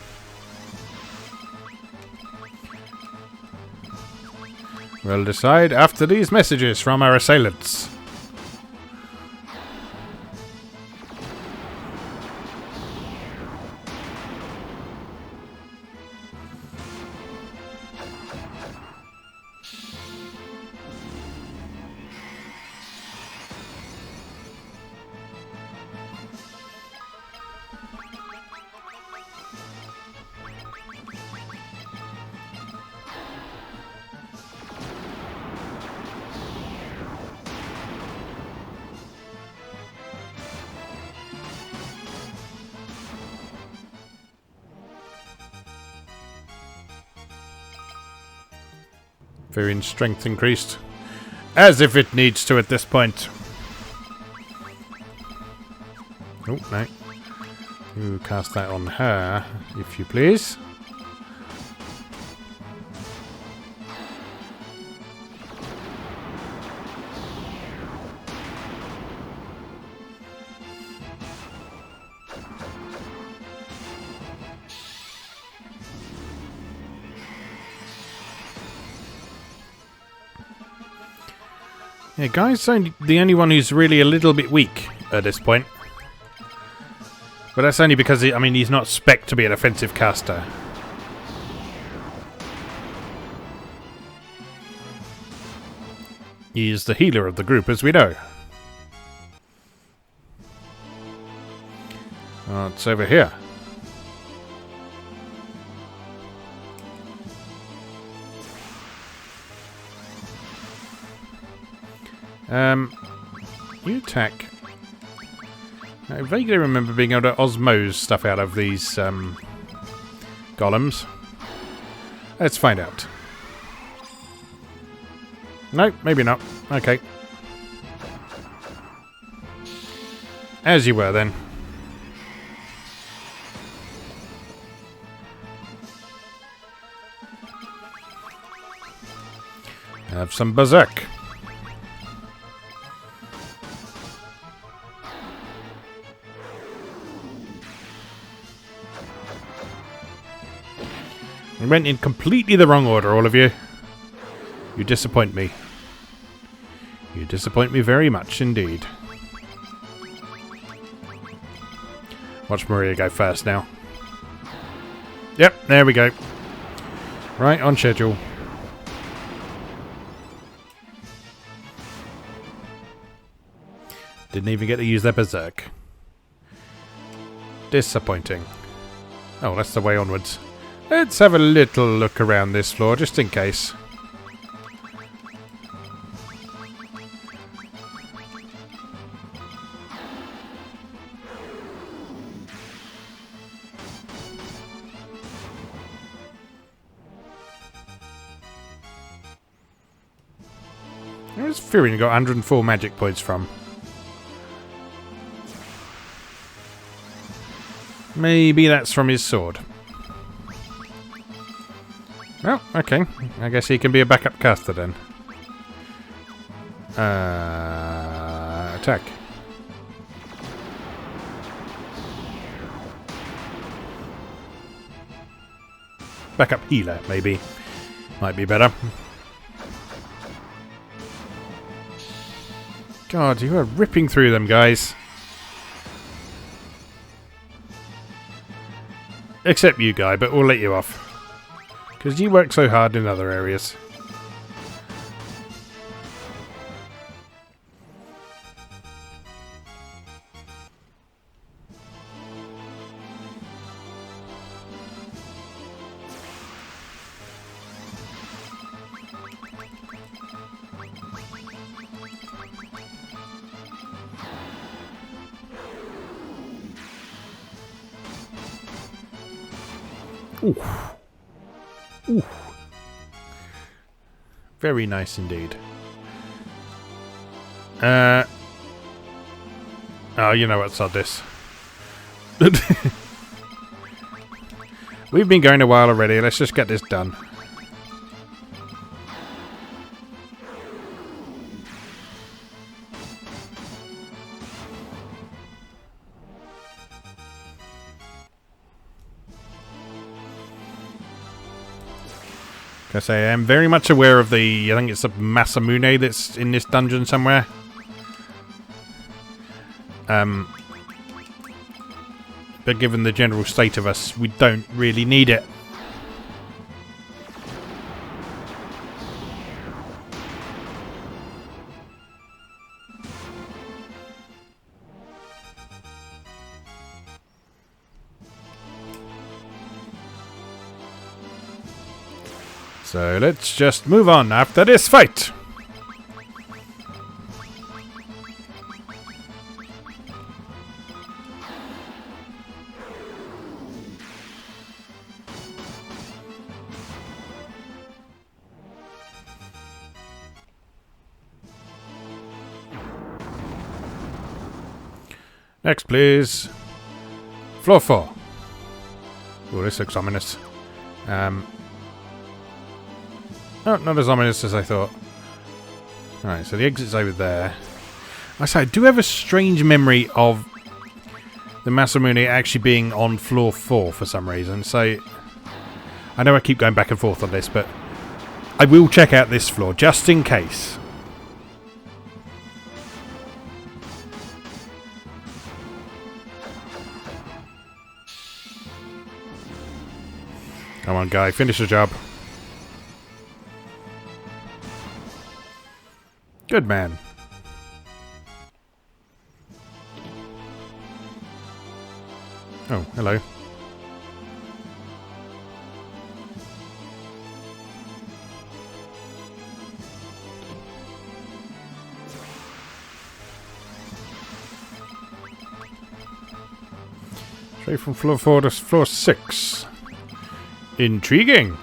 Speaker 1: We'll decide after these messages from our assailants. Firion's strength increased. As if it needs to at this point. Oh, no. You cast that on her, if you please. Yeah, Guy's the only one who's really a little bit weak at this point. But that's only because, he's not spec'd to be an offensive caster. He is the healer of the group, as we know. Oh, it's over here. You attack. I vaguely remember being able to osmose stuff out of these golems. Let's find out. No, maybe not. Okay. As you were then. Have some berserk. We went in completely the wrong order, all of you. You disappoint me. You disappoint me very much indeed. Watch Maria go first now. Yep, there we go. Right on schedule. Didn't even get to use their berserk. Disappointing. Oh, that's the way onwards. Let's have a little look around this floor, just in case. Where's Firion got 104 magic points from? Maybe that's from his sword. Well, okay. I guess he can be a backup caster then. Attack. Backup healer, maybe. Might be better. God, you are ripping through them, guys. Except you, Guy, but we'll let you off. Because you work so hard in other areas. Ooh. Ooh. Very nice indeed. Oh, you know what, sod this. We've been going a while already, let's just get this done. I say, I'm very much aware of the, I think it's a Masamune that's in this dungeon somewhere. But given the general state of us, we don't really need it. So let's just move on after this fight. Next, please. Floor 4. Oh, this looks ominous. Oh, not as ominous as I thought. Alright, so the exit's over there. I say, I do have a strange memory of the Masamune actually being on floor 4 for some reason. So, I know I keep going back and forth on this, but I will check out this floor, just in case. Come on, guy. Finish the job. Good man. Oh, hello. Straight from floor 4 to floor 6. Intriguing.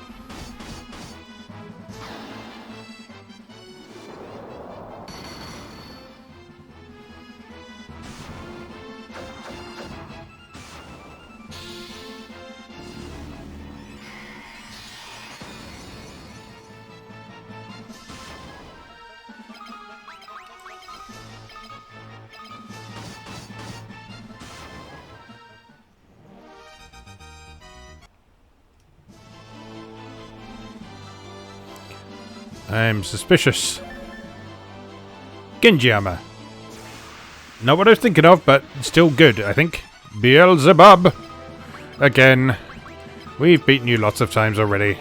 Speaker 1: I'm suspicious. Genji armor. Not what I was thinking of, but still good, I think. Beelzebub! Again. We've beaten you lots of times already.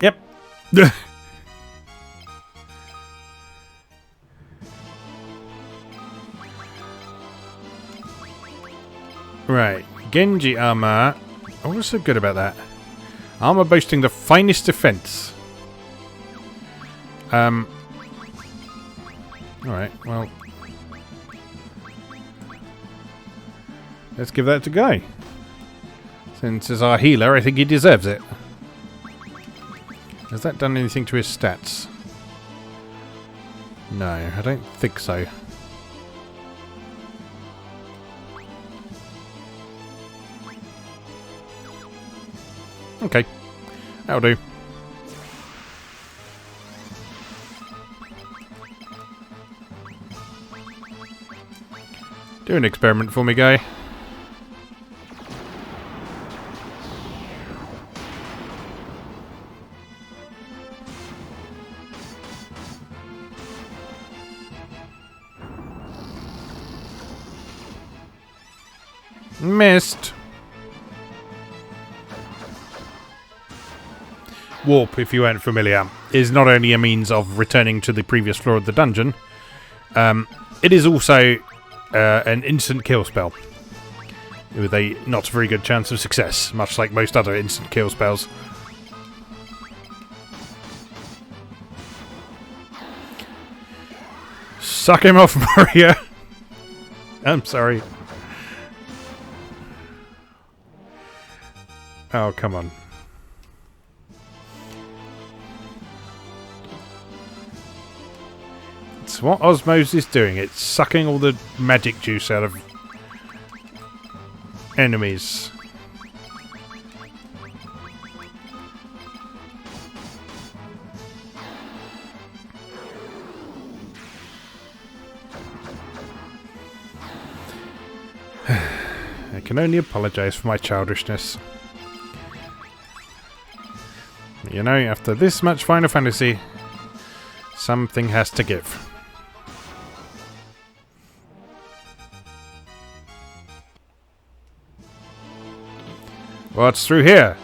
Speaker 1: Yep. Right. Genji armor. Oh, what's so good about that? Armor boasting the finest defense. Alright, well. Let's give that to Guy. Since as our healer, I think he deserves it. Has that done anything to his stats? No, I don't think so. Okay, that'll do. Do an experiment for me, Guy. Missed. Warp, if you weren't familiar, is not only a means of returning to the previous floor of the dungeon, it is also an instant kill spell with a not very good chance of success, much like most other instant kill spells. Suck him off, Maria. I'm sorry. Oh, come on. It's what Osmose is doing. It's sucking all the magic juice out of enemies. I can only apologize for my childishness. You know, after this much Final Fantasy, something has to give. What's through here?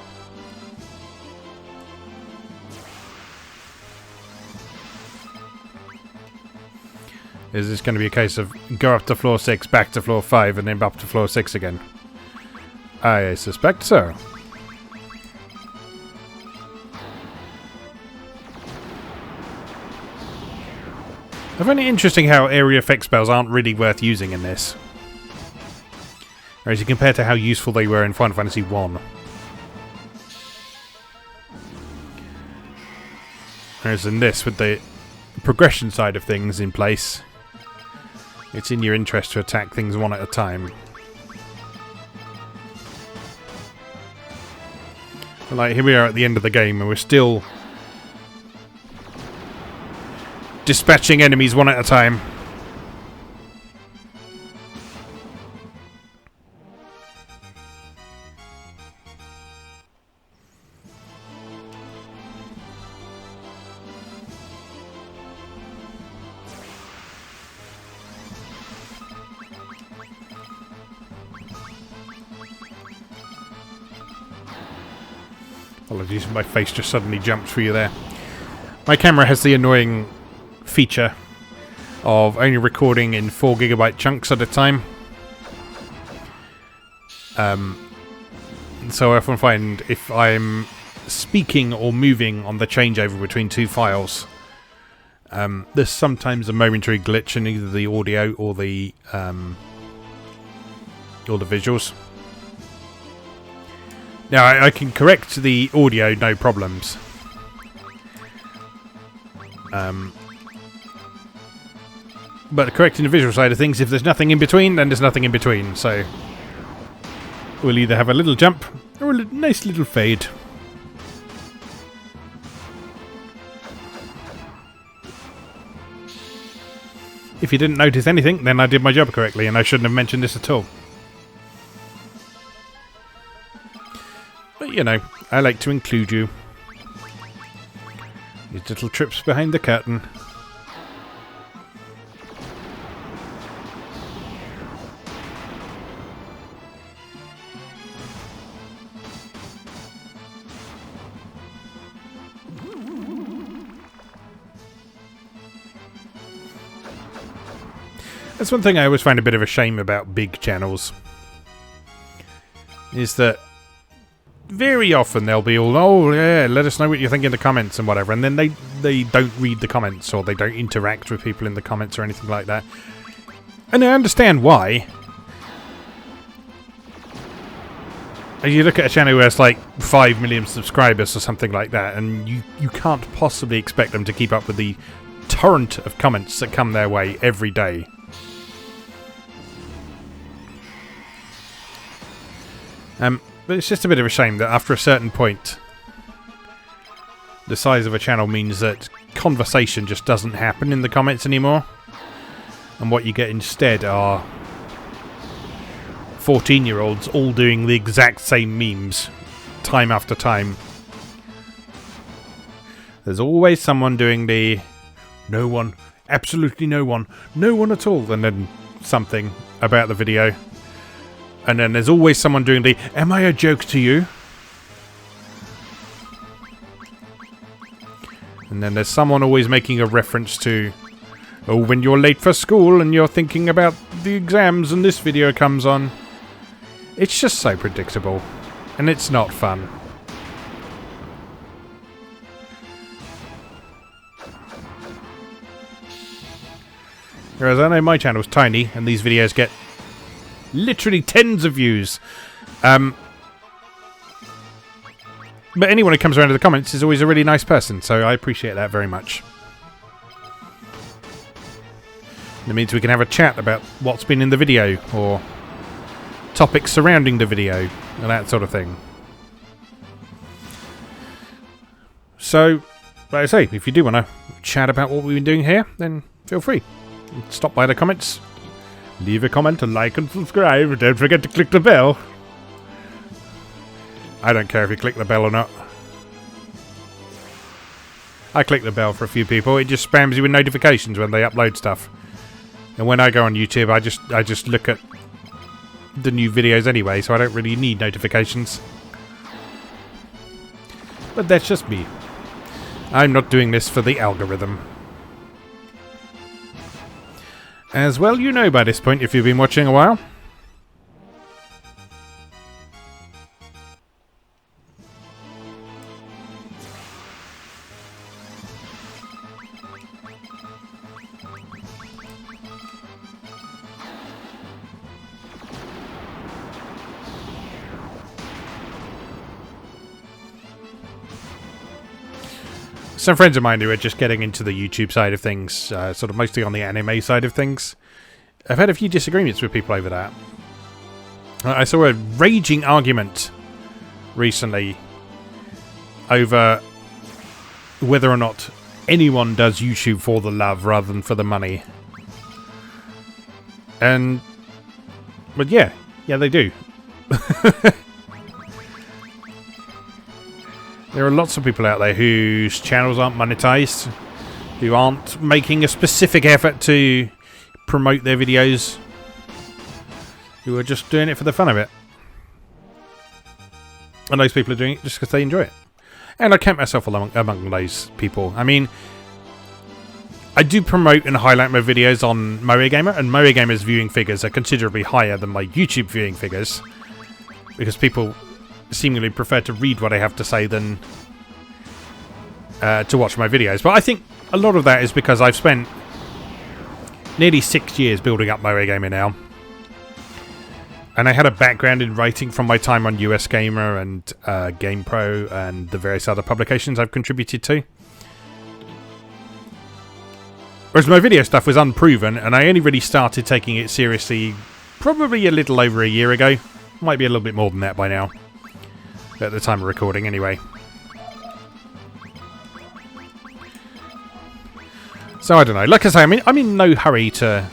Speaker 1: Is this going to be a case of go up to floor 6, back to floor 5, and then up to floor 6 again? I suspect so. I find it interesting how area effect spells aren't really worth using in this. Whereas you compare to how useful they were in Final Fantasy 1. Whereas in this, with the progression side of things in place, it's in your interest to attack things one at a time. Like, here we are at the end of the game, and we're still dispatching enemies one at a time. Apologies, my face just suddenly jumped for you there. My camera has the annoying feature of only recording in 4GB chunks at a time. So I often find if I'm speaking or moving on the changeover between two files, there's sometimes a momentary glitch in either the audio or the visuals. Now, I can correct the audio, no problems. But correcting the visual side of things, if there's nothing in between, then there's nothing in between. So we'll either have a little jump or a nice little fade. If you didn't notice anything, then I did my job correctly, and I shouldn't have mentioned this at all. But, you know, I like to include you. These little trips behind the curtain. That's one thing I always find a bit of a shame about big channels. Is that very often they'll be all, oh yeah, let us know what you think in the comments and whatever, and then they don't read the comments, or they don't interact with people in the comments or anything like that. And I understand why. You look at a channel who has like 5 million subscribers or something like that, and you can't possibly expect them to keep up with the torrent of comments that come their way every day. But it's just a bit of a shame that after a certain point, the size of a channel means that conversation just doesn't happen in the comments anymore. And what you get instead are 14-year-olds all doing the exact same memes, time after time. There's always someone doing the no one, absolutely no one at all, and then something about the video. And then there's always someone doing the, am I a joke to you? And then there's someone always making a reference to, oh, when you're late for school and you're thinking about the exams and this video comes on. It's just so predictable. And it's not fun. Whereas I know my channel's tiny and these videos get literally tens of views. But anyone who comes around to the comments is always a really nice person, so I appreciate that very much. It means we can have a chat about what's been in the video, or topics surrounding the video, and that sort of thing. So, like I say, if you do want to chat about what we've been doing here, then feel free. Stop by the comments. Leave a comment, a like and subscribe. Don't forget to click the bell. I don't care if you click the bell or not. I click the bell for a few people. It just spams you with notifications when they upload stuff. And when I go on YouTube, I just look at the new videos anyway, so I don't really need notifications. But that's just me. I'm not doing this for the algorithm. As well, you know by this point if you've been watching a while. Some friends of mine who are just getting into the YouTube side of things, sort of mostly on the anime side of things, I've had a few disagreements with people over that. I saw a raging argument recently over whether or not anyone does YouTube for the love rather than for the money. But yeah, they do. There are lots of people out there whose channels aren't monetized, who aren't making a specific effort to promote their videos, who are just doing it for the fun of it. And those people are doing it just because they enjoy it. And I count myself among those people. I mean, I do promote and highlight my videos on Moe Gamer, and Moe Gamer's viewing figures are considerably higher than my YouTube viewing figures, because people seemingly prefer to read what I have to say than to watch my videos. But I think a lot of that is because I've spent nearly 6 years building up Moe Gamer now. And I had a background in writing from my time on US Gamer and GamePro and the various other publications I've contributed to. Whereas my video stuff was unproven, and I only really started taking it seriously probably a little over a year ago. Might be a little bit more than that by now. At the time of recording, anyway. So, I don't know. Like I say, I'm in no hurry to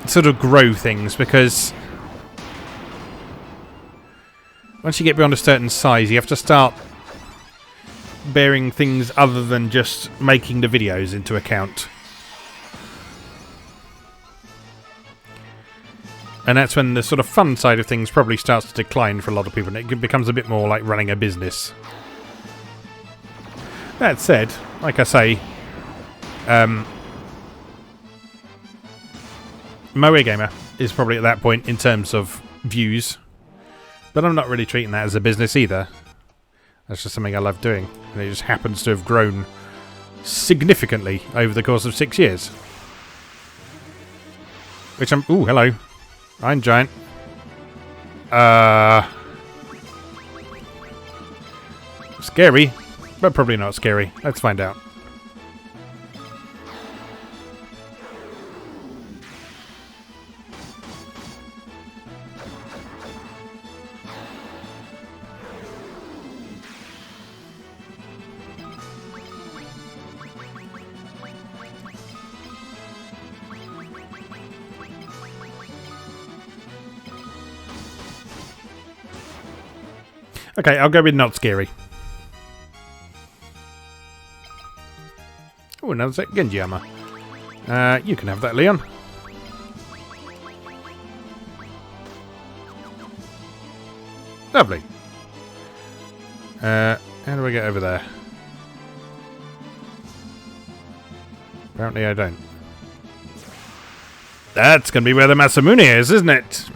Speaker 1: sort of grow things, because once you get beyond a certain size, you have to start bearing things other than just making the videos into account. And that's when the sort of fun side of things probably starts to decline for a lot of people, and it becomes a bit more like running a business. That said, like I say, Moe Gamer is probably at that point in terms of views, but I'm not really treating that as a business either. That's just something I love doing, and it just happens to have grown significantly over the course of 6 years. Which I'm... Ooh, hello. Iron Giant. Scary, but probably not scary. Let's find out. Okay, I'll go with not scary. Oh, another set Genji armor. You can have that, Leon. Lovely. How do I get over there? Apparently I don't. That's going to be where the Masamune is, isn't it?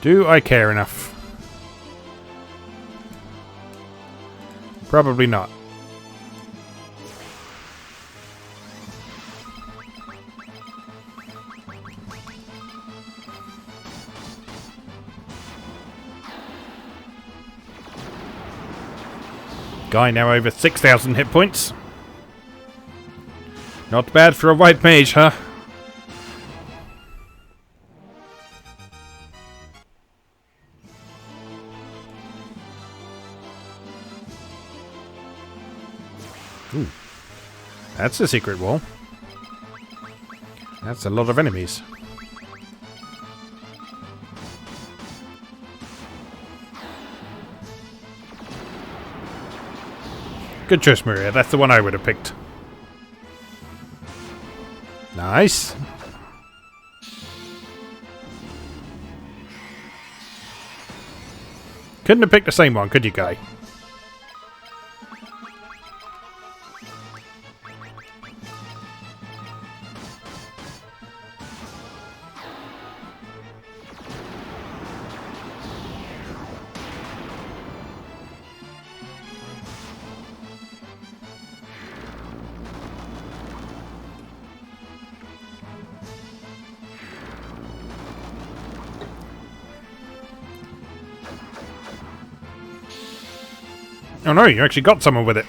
Speaker 1: Do I care enough? Probably not. Guy now over 6,000 hit points. Not bad for a white mage, huh? Ooh. That's a secret wall. That's a lot of enemies. Good choice, Maria. That's the one I would have picked. Nice. Couldn't have picked the same one, could you, Guy? Oh no, you actually got someone with it.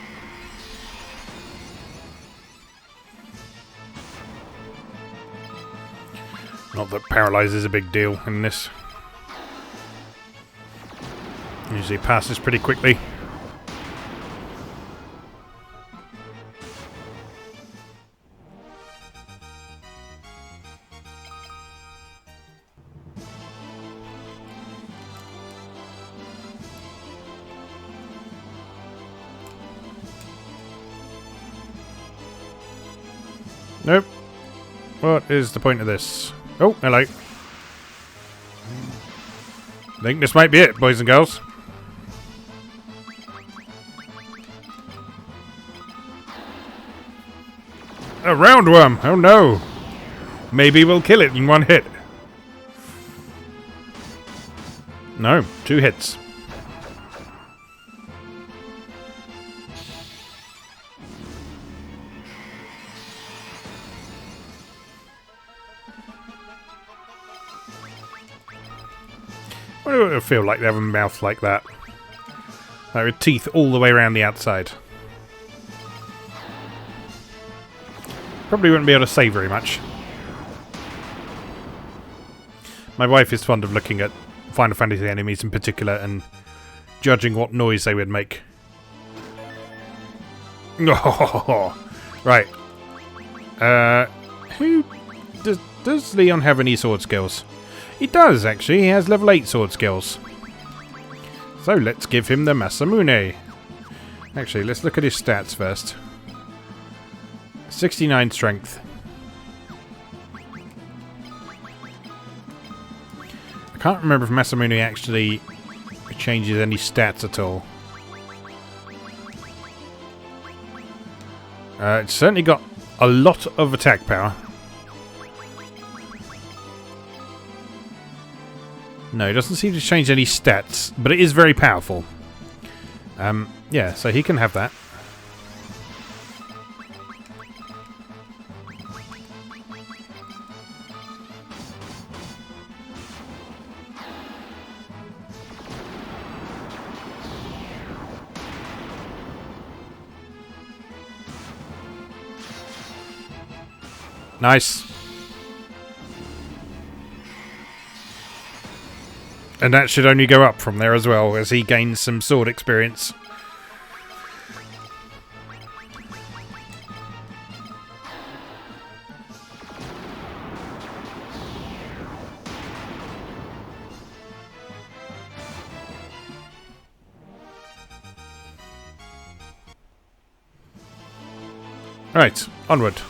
Speaker 1: Not that paralyze is a big deal in this. Usually passes pretty quickly. Nope. What is the point of this? Oh, hello. I think this might be it, boys and girls. A roundworm! Oh no! Maybe we'll kill it in one hit. No, 2 hits. What do it feel like to have a mouth like that? Like with teeth all the way around the outside. Probably wouldn't be able to say very much. My wife is fond of looking at Final Fantasy enemies in particular and judging what noise they would make. Right. Who does Leon have any sword skills? He does, actually. He has level 8 sword skills. So let's give him the Masamune. Actually, let's look at his stats first. 69 strength. I can't remember if Masamune actually changes any stats at all. It's certainly got a lot of attack power. No, it doesn't seem to change any stats, but it is very powerful. Yeah, so he can have that. Nice. And that should only go up from there as well, as he gains some sword experience. Right, onward.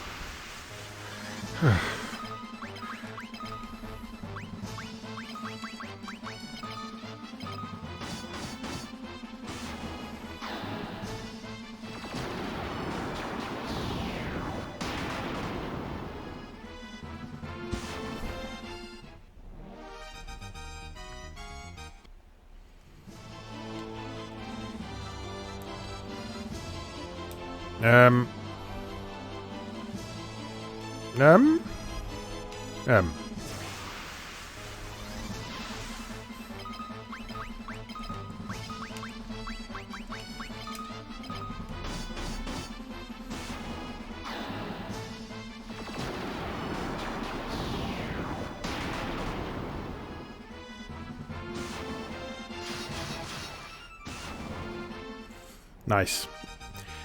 Speaker 1: Nice.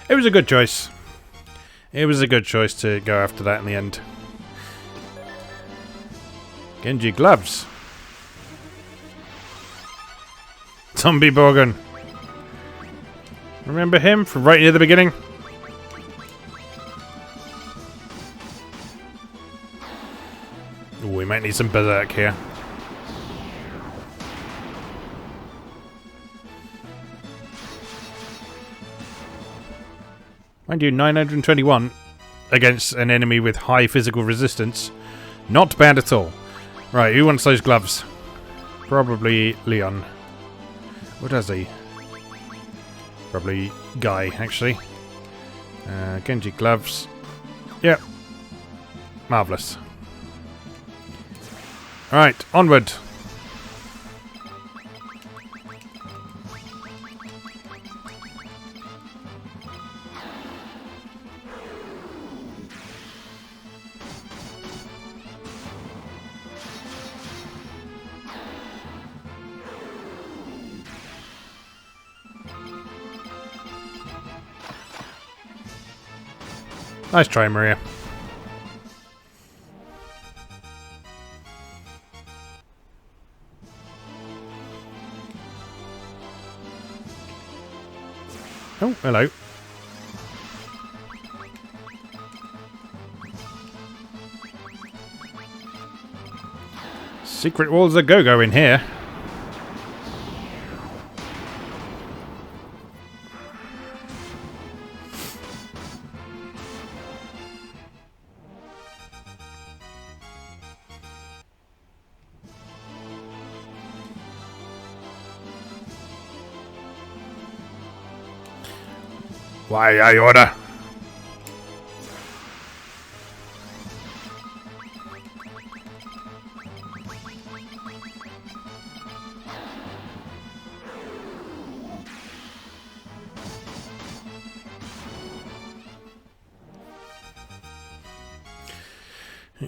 Speaker 1: It was a good choice. It was a good choice to go after that in the end. Genji gloves. Zombie Borgin. Remember him from right near the beginning? Ooh, we might need some berserk here. Mind you, 921 against an enemy with high physical resistance. Not bad at all. Right, who wants those gloves? Probably Leon. What does he? Probably Guy, actually. Genji gloves. Yep. Marvellous. Alright, onward. Nice try, Maria. Oh, hello. Secret walls a go-go in here. Why, I order.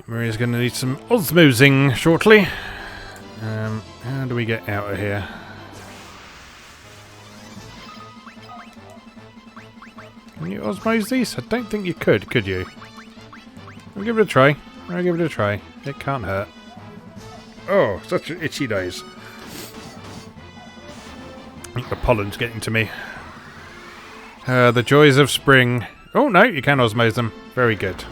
Speaker 1: Maria's going to need some osmosing shortly. How do we get out of here? Can you osmose these? I don't think you could you? I'll give it a try. I'll give it a try. It can't hurt. Oh, such an itchy nose. I think the pollen's getting to me. The joys of spring. Oh no, you can osmose them. Very good.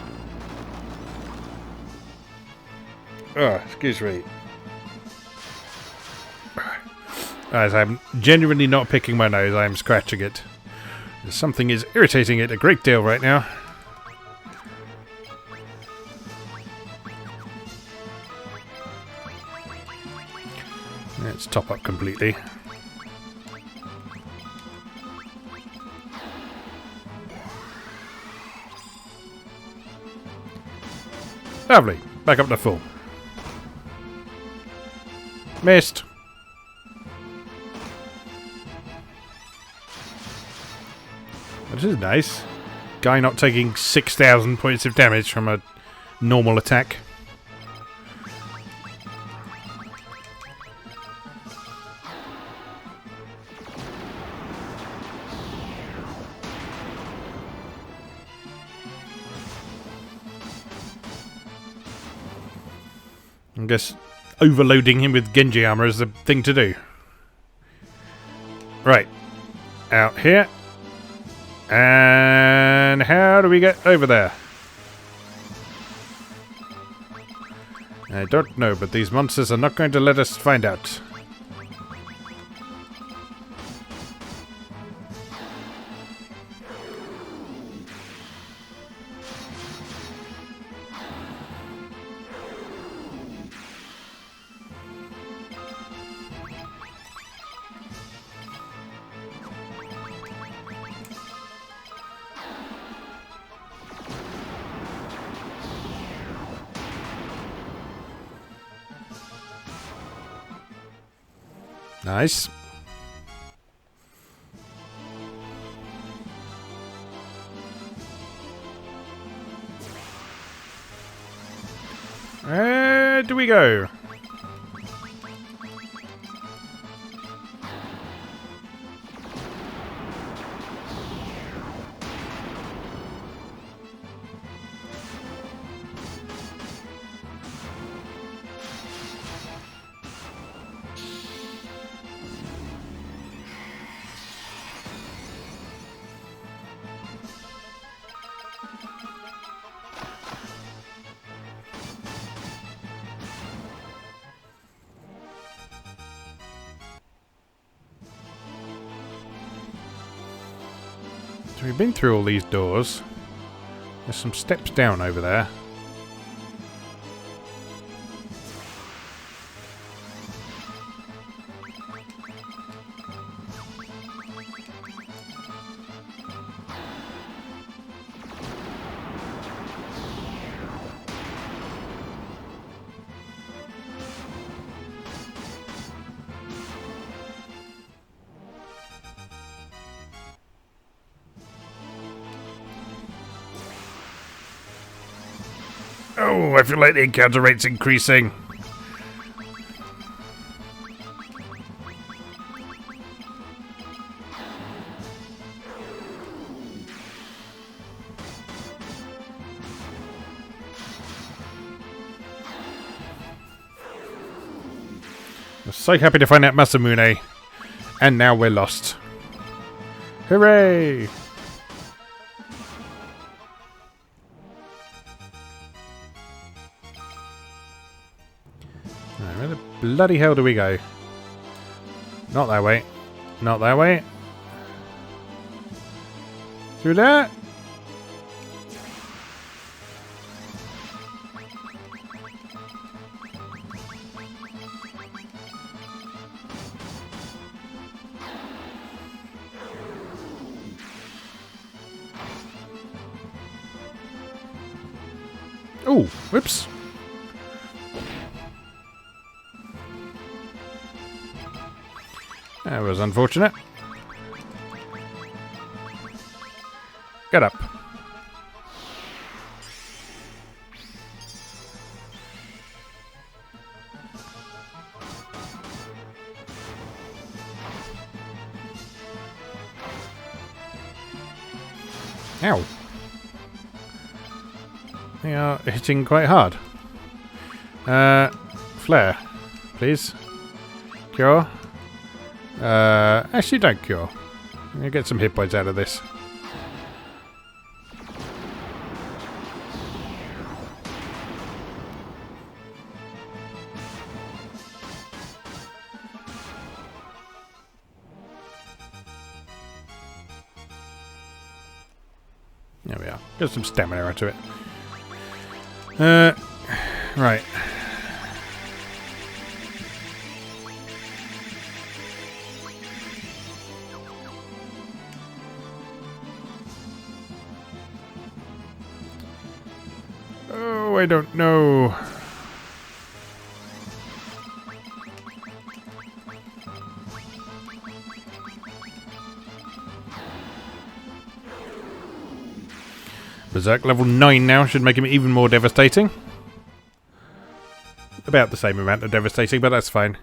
Speaker 1: Oh, excuse me. As I'm genuinely not picking my nose, I am scratching it. Something is irritating it a great deal right now. Let's top up completely. Lovely. Back up to full. Missed. This is nice. Guy not taking 6,000 points of damage from a normal attack. I guess overloading him with Genji armor is the thing to do. Right. Out here. And how do we get over there? I don't know, but these monsters are not going to let us find out. Nice. Where do we go? So we've been through all these doors. There's some steps down over there. Oh, I feel like the encounter rate's increasing. I'm so happy to find out Masamune. And now we're lost. Hooray! Right, where the bloody hell do we go? Not that way. Not that way. Through there? Oh, whoops. That was unfortunate. Get up. Ow. They are hitting quite hard. Flare, please. Cure. Actually don't cure. I'll get some hit points out of this. There we are. Get some stamina into it. Right. Oh, I don't know. Berserk level 9 now should make him even more devastating. About the same amount of devastating, but that's fine.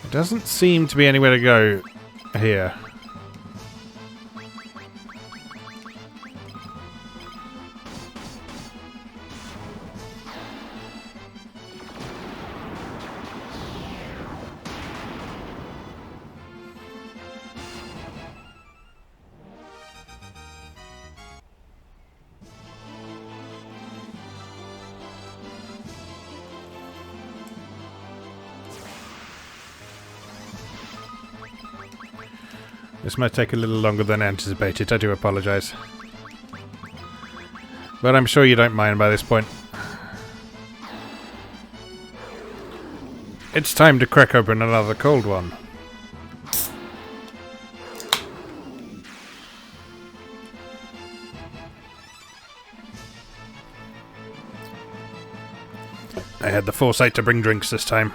Speaker 1: There doesn't seem to be anywhere to go here. This might take a little longer than anticipated, I do apologise. But I'm sure you don't mind by this point. It's time to crack open another cold one. I had the foresight to bring drinks this time.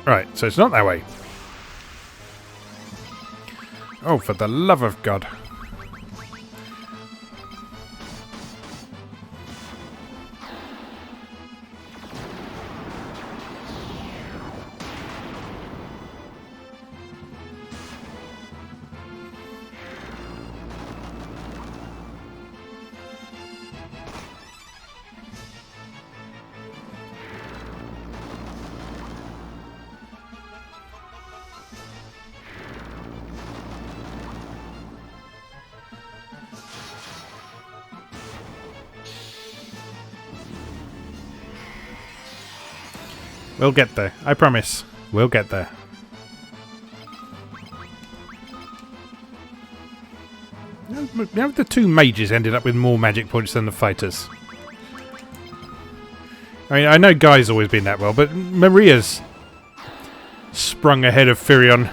Speaker 1: Right, so it's not that way. Oh, for the love of God. We'll get there. I promise. We'll get there. Now the two mages ended up with more magic points than the fighters. I mean, I know Guy's always been that well, but Maria's sprung ahead of Firion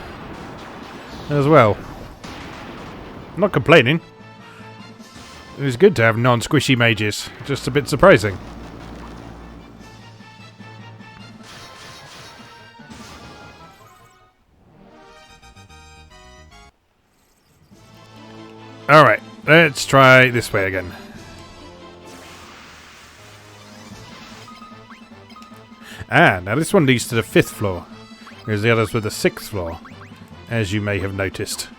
Speaker 1: as well. I'm not complaining. It was good to have non-squishy mages. Just a bit surprising. Alright, let's try this way again. Ah, now this one leads to the 5th floor, whereas the others were the 6th floor, as you may have noticed.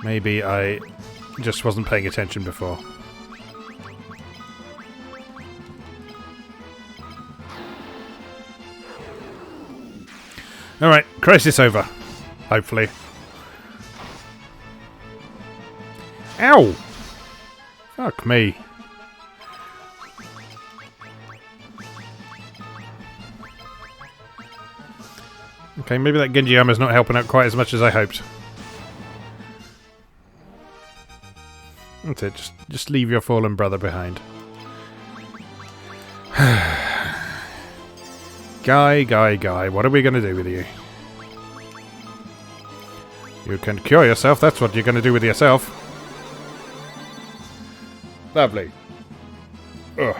Speaker 1: Maybe I just wasn't paying attention before. Alright, crisis over. Hopefully. Ow! Fuck me. Okay, maybe that Genji armor's not helping out quite as much as I hoped. That's it, just leave your fallen brother behind. Guy, what are we going to do with you? You can cure yourself, that's what you're going to do with yourself. Lovely. Ugh.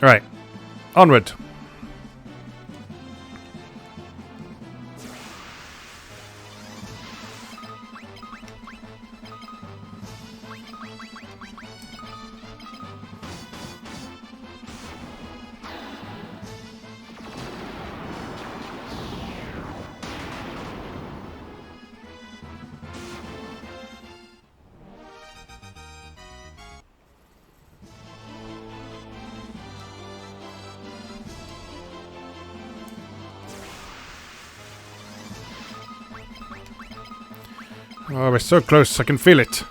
Speaker 1: Right, onward. Oh, we're so close, I can feel it.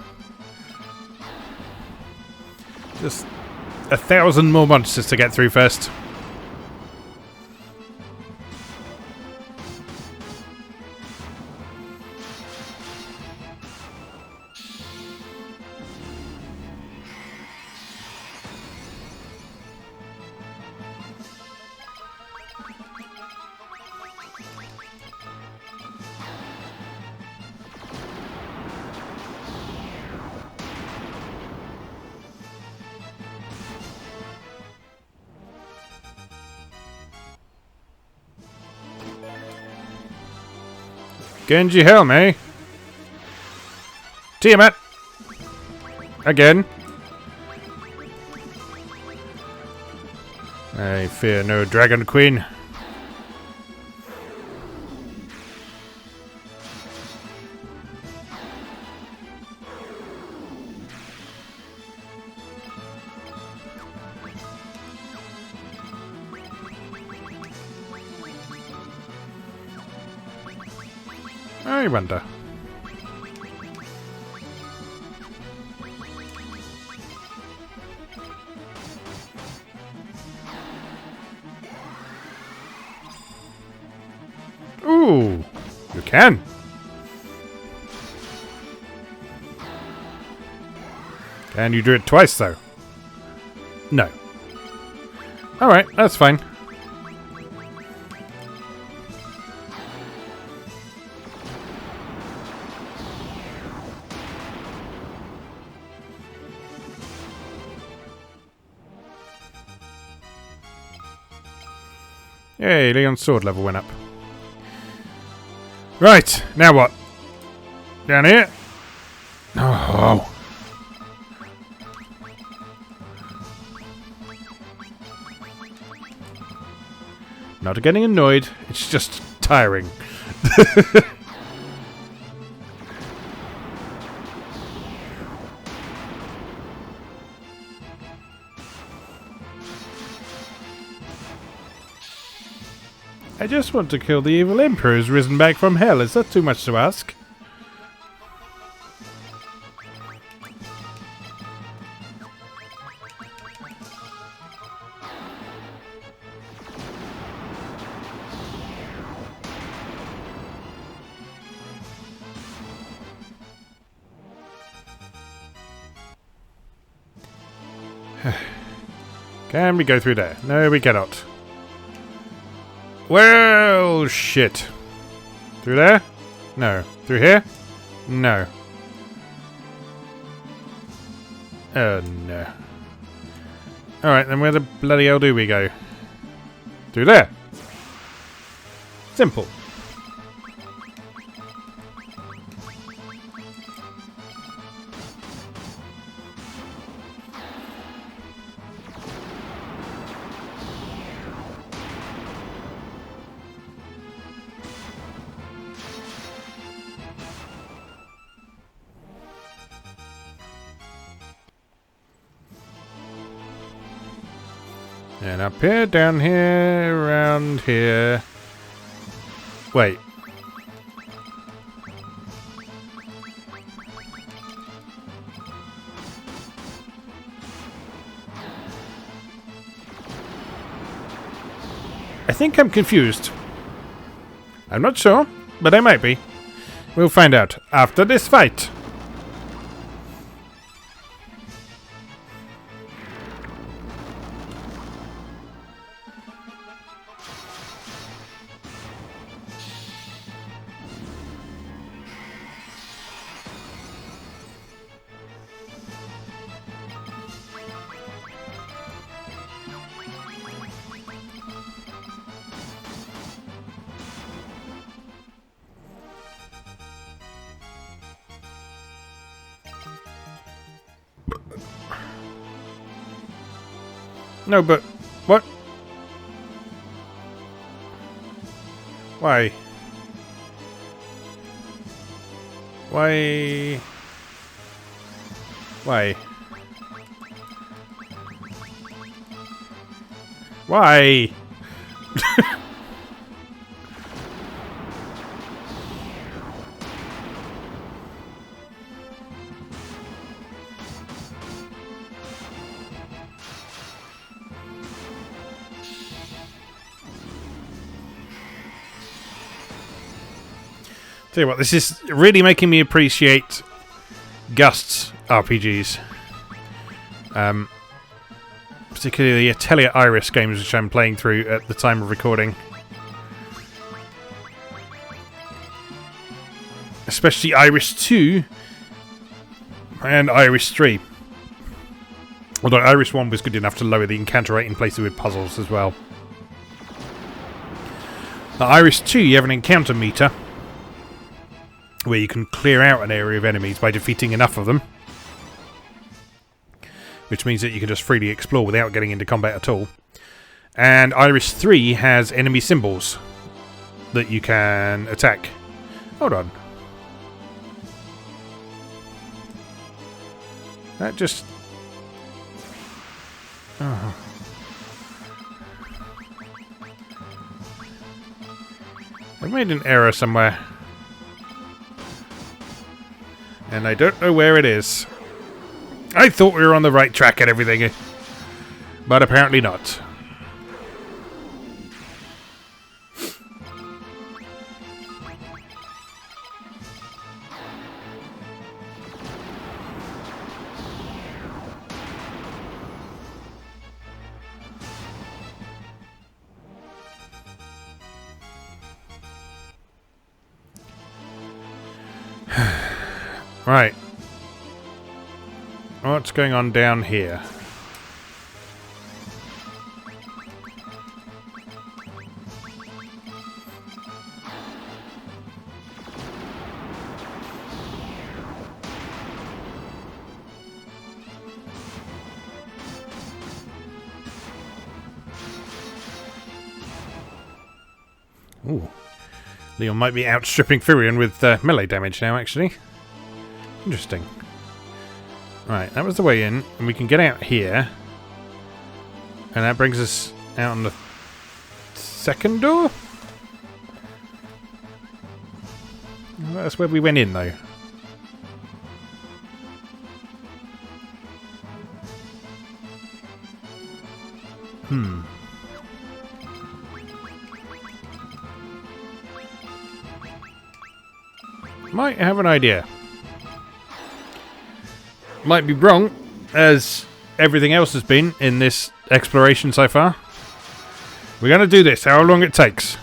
Speaker 1: Just 1,000 more monsters to get through first. Genji, help me! Tiamat! Again! I fear no Dragon Queen. I wonder. Ooh, you can. Can you do it twice, though? No. Alright, that's fine. Yay, Leon's sword level went up. Right, now what? Down here? Oh. Not getting annoyed, it's just tiring. I just want to kill the evil emperor who's risen back from hell. Is that too much to ask? Can we go through there? No, we cannot. Well, shit. Through there? No. Through here? No. Oh, no. Alright, then where the bloody hell do we go? Through there. Simple. And up here, down here, around here. Wait. I think I'm confused. I'm not sure, but I might be. We'll find out after this fight. No, but what? Why? Why? Why? Why? Tell you what, this is really making me appreciate Gust's RPGs. Particularly the Atelier Iris games, which I'm playing through at the time of recording. Especially Iris 2 and Iris 3. Although Iris 1 was good enough to lower the encounter rate in places with puzzles as well. Now, Iris 2, you have an encounter meter where you can clear out an area of enemies by defeating enough of them. Which means that you can just freely explore without getting into combat at all. And Iris 3 has enemy symbols that you can attack. Hold on. That just... Oh. I made an error somewhere. And I don't know where it is. I thought we were on the right track and everything. But apparently not. Right. What's going on down here? Ooh. Leon might be outstripping Firion with melee damage now, actually. Interesting. Right, that was the way in, and we can get out here. And that brings us out on the second door? That's where we went in, though. Might have an idea. Might be wrong, as everything else has been in this exploration so far. We're going to do this, however long it takes.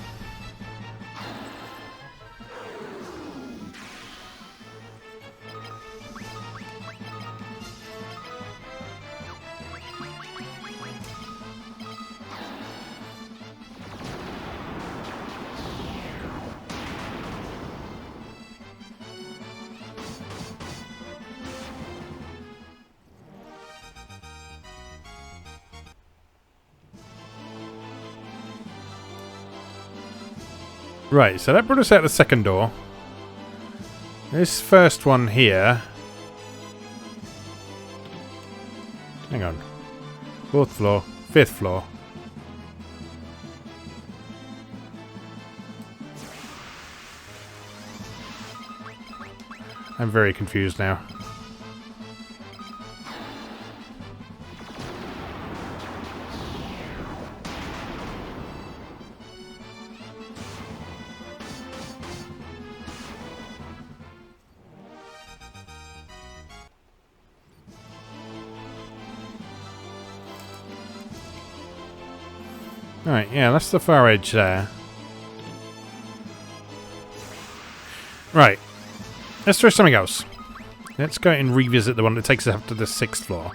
Speaker 1: Right, so that brought us out the second door. This first one here... Hang on. 4th floor, 5th floor. I'm very confused now. Right, yeah, that's the far edge there. Right. Let's try something else. Let's go and revisit the one that takes us up to the 6th floor.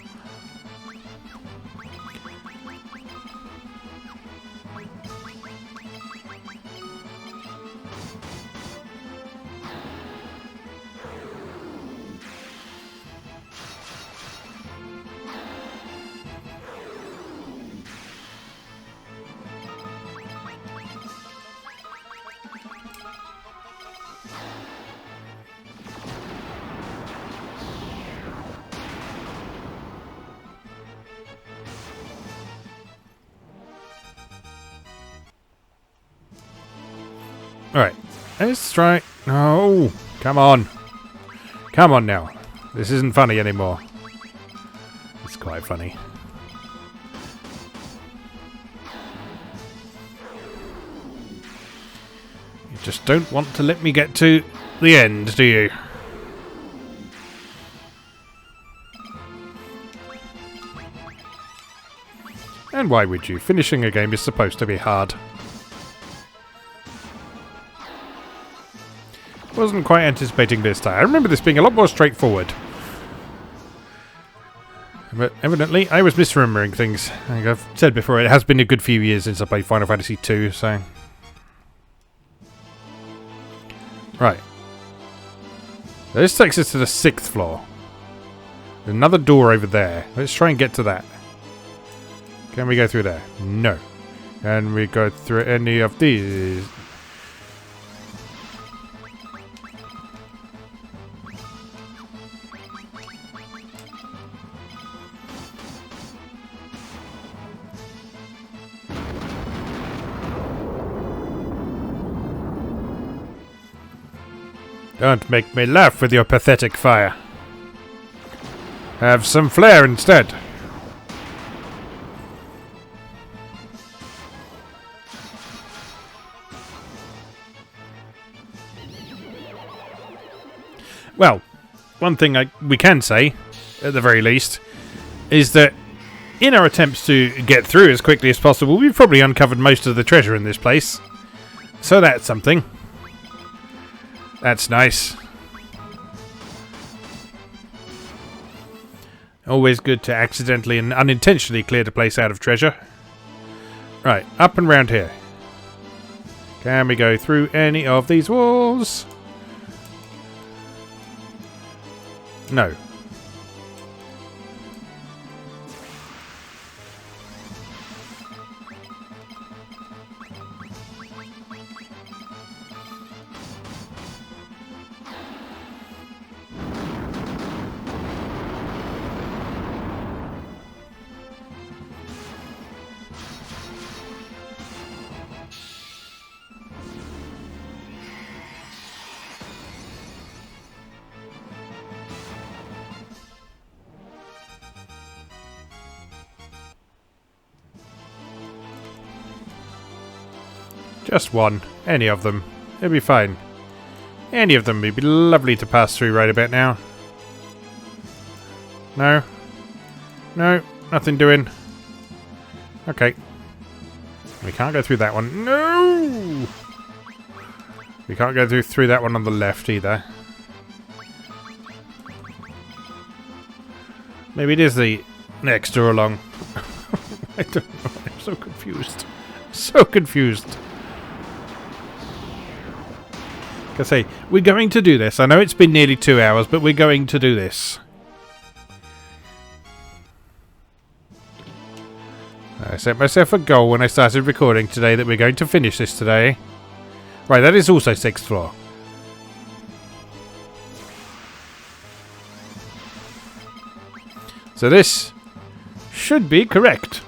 Speaker 1: Alright, let's try... No! Come on! Come on now. This isn't funny anymore. It's quite funny. You just don't want to let me get to the end, do you? And why would you? Finishing a game is supposed to be hard. Wasn't quite anticipating this time. I remember this being a lot more straightforward. But evidently, I was misremembering things. Like I've said before, it has been a good few years since I played Final Fantasy II, so... Right. This takes us to the 6th floor. There's another door over there. Let's try and get to that. Can we go through there? No. Can we go through any of these? Don't make me laugh with your pathetic fire. Have some flair instead. Well, one thing we can say, at the very least, is that in our attempts to get through as quickly as possible, we've probably uncovered most of the treasure in this place. So that's something. That's nice. Always good to accidentally and unintentionally clear the place out of treasure. Right, up and round here. Can we go through any of these walls? No. Just one. Any of them. It'll be fine. Any of them would be lovely to pass through right about now. No. No. Nothing doing. Okay. We can't go through that one. No! We can't go through that one on the left either. Maybe it is the next door along. I don't know. I'm so confused. So confused. Like I say, we're going to do this. I know it's been nearly 2 hours, but we're going to do this. I set myself a goal when I started recording today that we're going to finish this today. Right, that is also 6th floor. So this should be correct.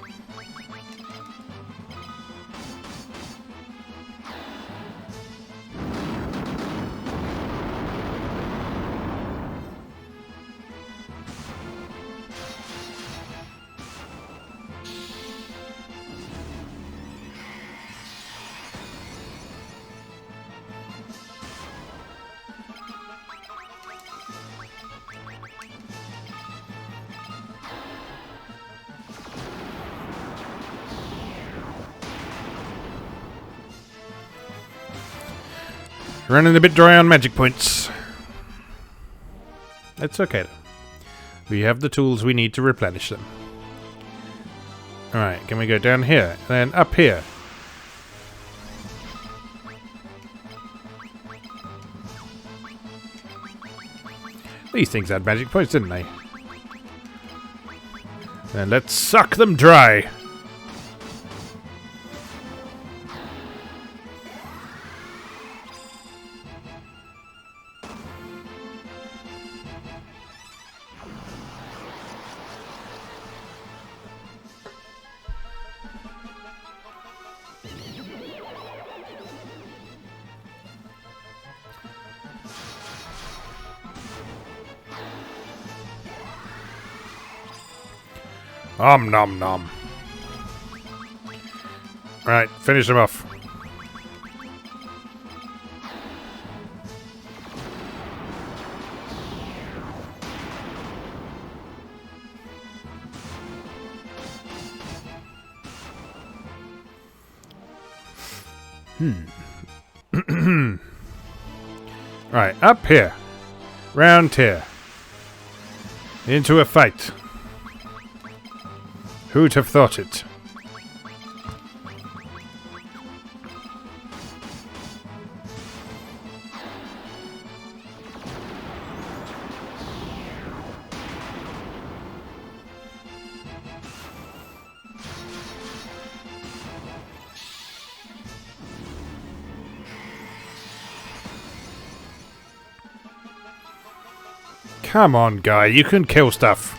Speaker 1: Running a bit dry on magic points. It's okay though. We have the tools we need to replenish them. Alright, can we go down here? Then up here. These things had magic points, didn't they? Then let's suck them dry. Om nom nom. Right, finish them off. Right, up here. Round here. Into a fight. Who'd have thought it? Come on, guy, you can kill stuff.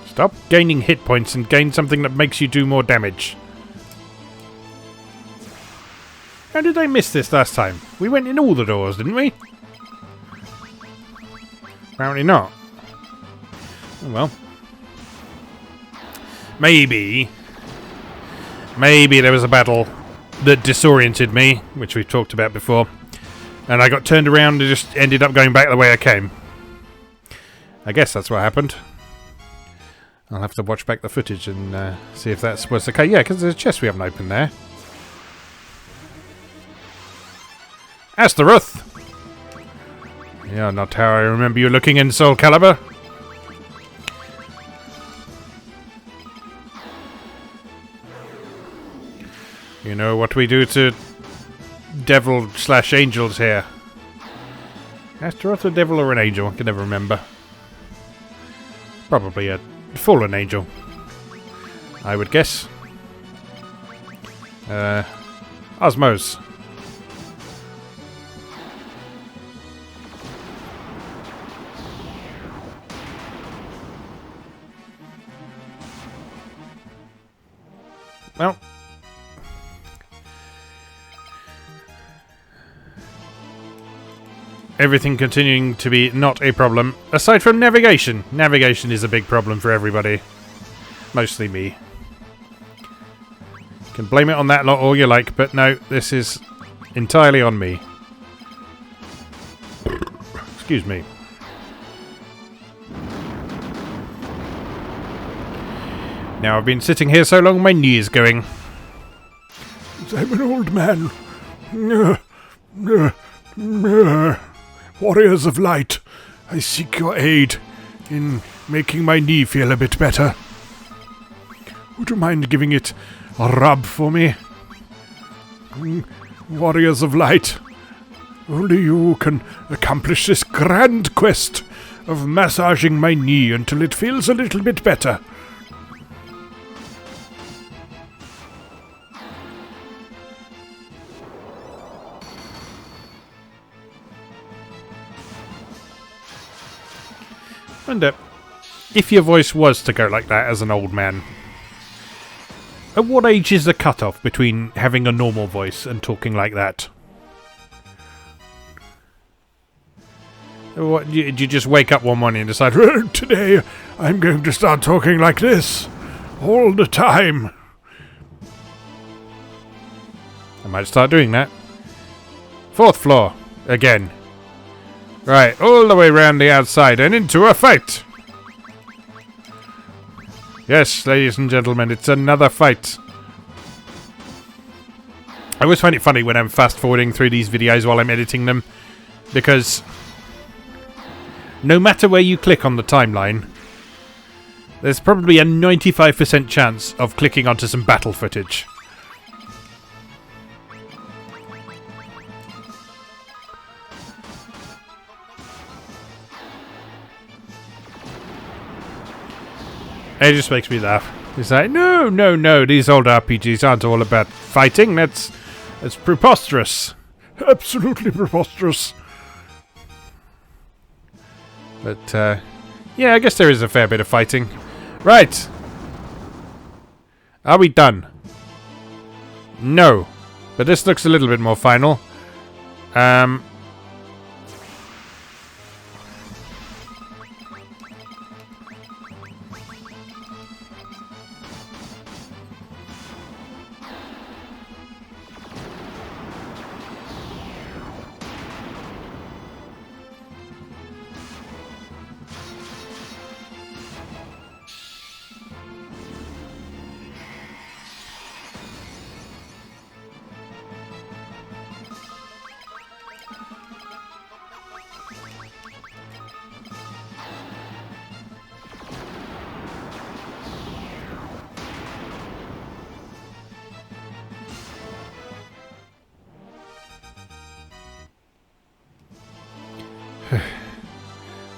Speaker 1: Stop gaining hit points and gain something that makes you do more damage. How did I miss this last time? We went in all the doors, didn't we? Apparently not. Oh well. Maybe there was a battle that disoriented me, which we've talked about before, and I got turned around and just ended up going back the way I came. I guess that's what happened. I'll have to watch back the footage and see if that's what's okay. Yeah, because there's a chest we haven't opened there. Astaroth! You're not how I remember you looking in Soul Calibur. You know what we do to devil/angels here. Astaroth, a devil or an angel? I can never remember. Probably a fallen angel, I would guess. Osmos. Well, everything continuing to be not a problem, aside from navigation. Navigation is a big problem for everybody. Mostly me. You can blame it on that lot all you like, but no, this is entirely on me. Excuse me. Now I've been sitting here so long my knee is going.
Speaker 2: I'm an old man. Warriors of Light, I seek your aid in making my knee feel a bit better. Would you mind giving it a rub for me? Warriors of Light, only you can accomplish this grand quest of massaging my knee until it feels a little bit better.
Speaker 1: And if your voice was to go like that as an old man, at what age is the cutoff between having a normal voice and talking like that? What, did you just wake up one morning and decide,
Speaker 2: Today I'm going to start talking like this all the time?
Speaker 1: I might start doing that. 4th floor. Again. Right, all the way round the outside and into a fight! Yes, ladies and gentlemen, it's another fight. I always find it funny when I'm fast-forwarding through these videos while I'm editing them, because no matter where you click on the timeline, there's probably a 95% chance of clicking onto some battle footage. It just makes me laugh. It's like, no, no, no, these old RPGs aren't all about fighting. That's preposterous.
Speaker 2: Absolutely preposterous.
Speaker 1: But, yeah, I guess there is a fair bit of fighting. Right. Are we done? No. But this looks a little bit more final.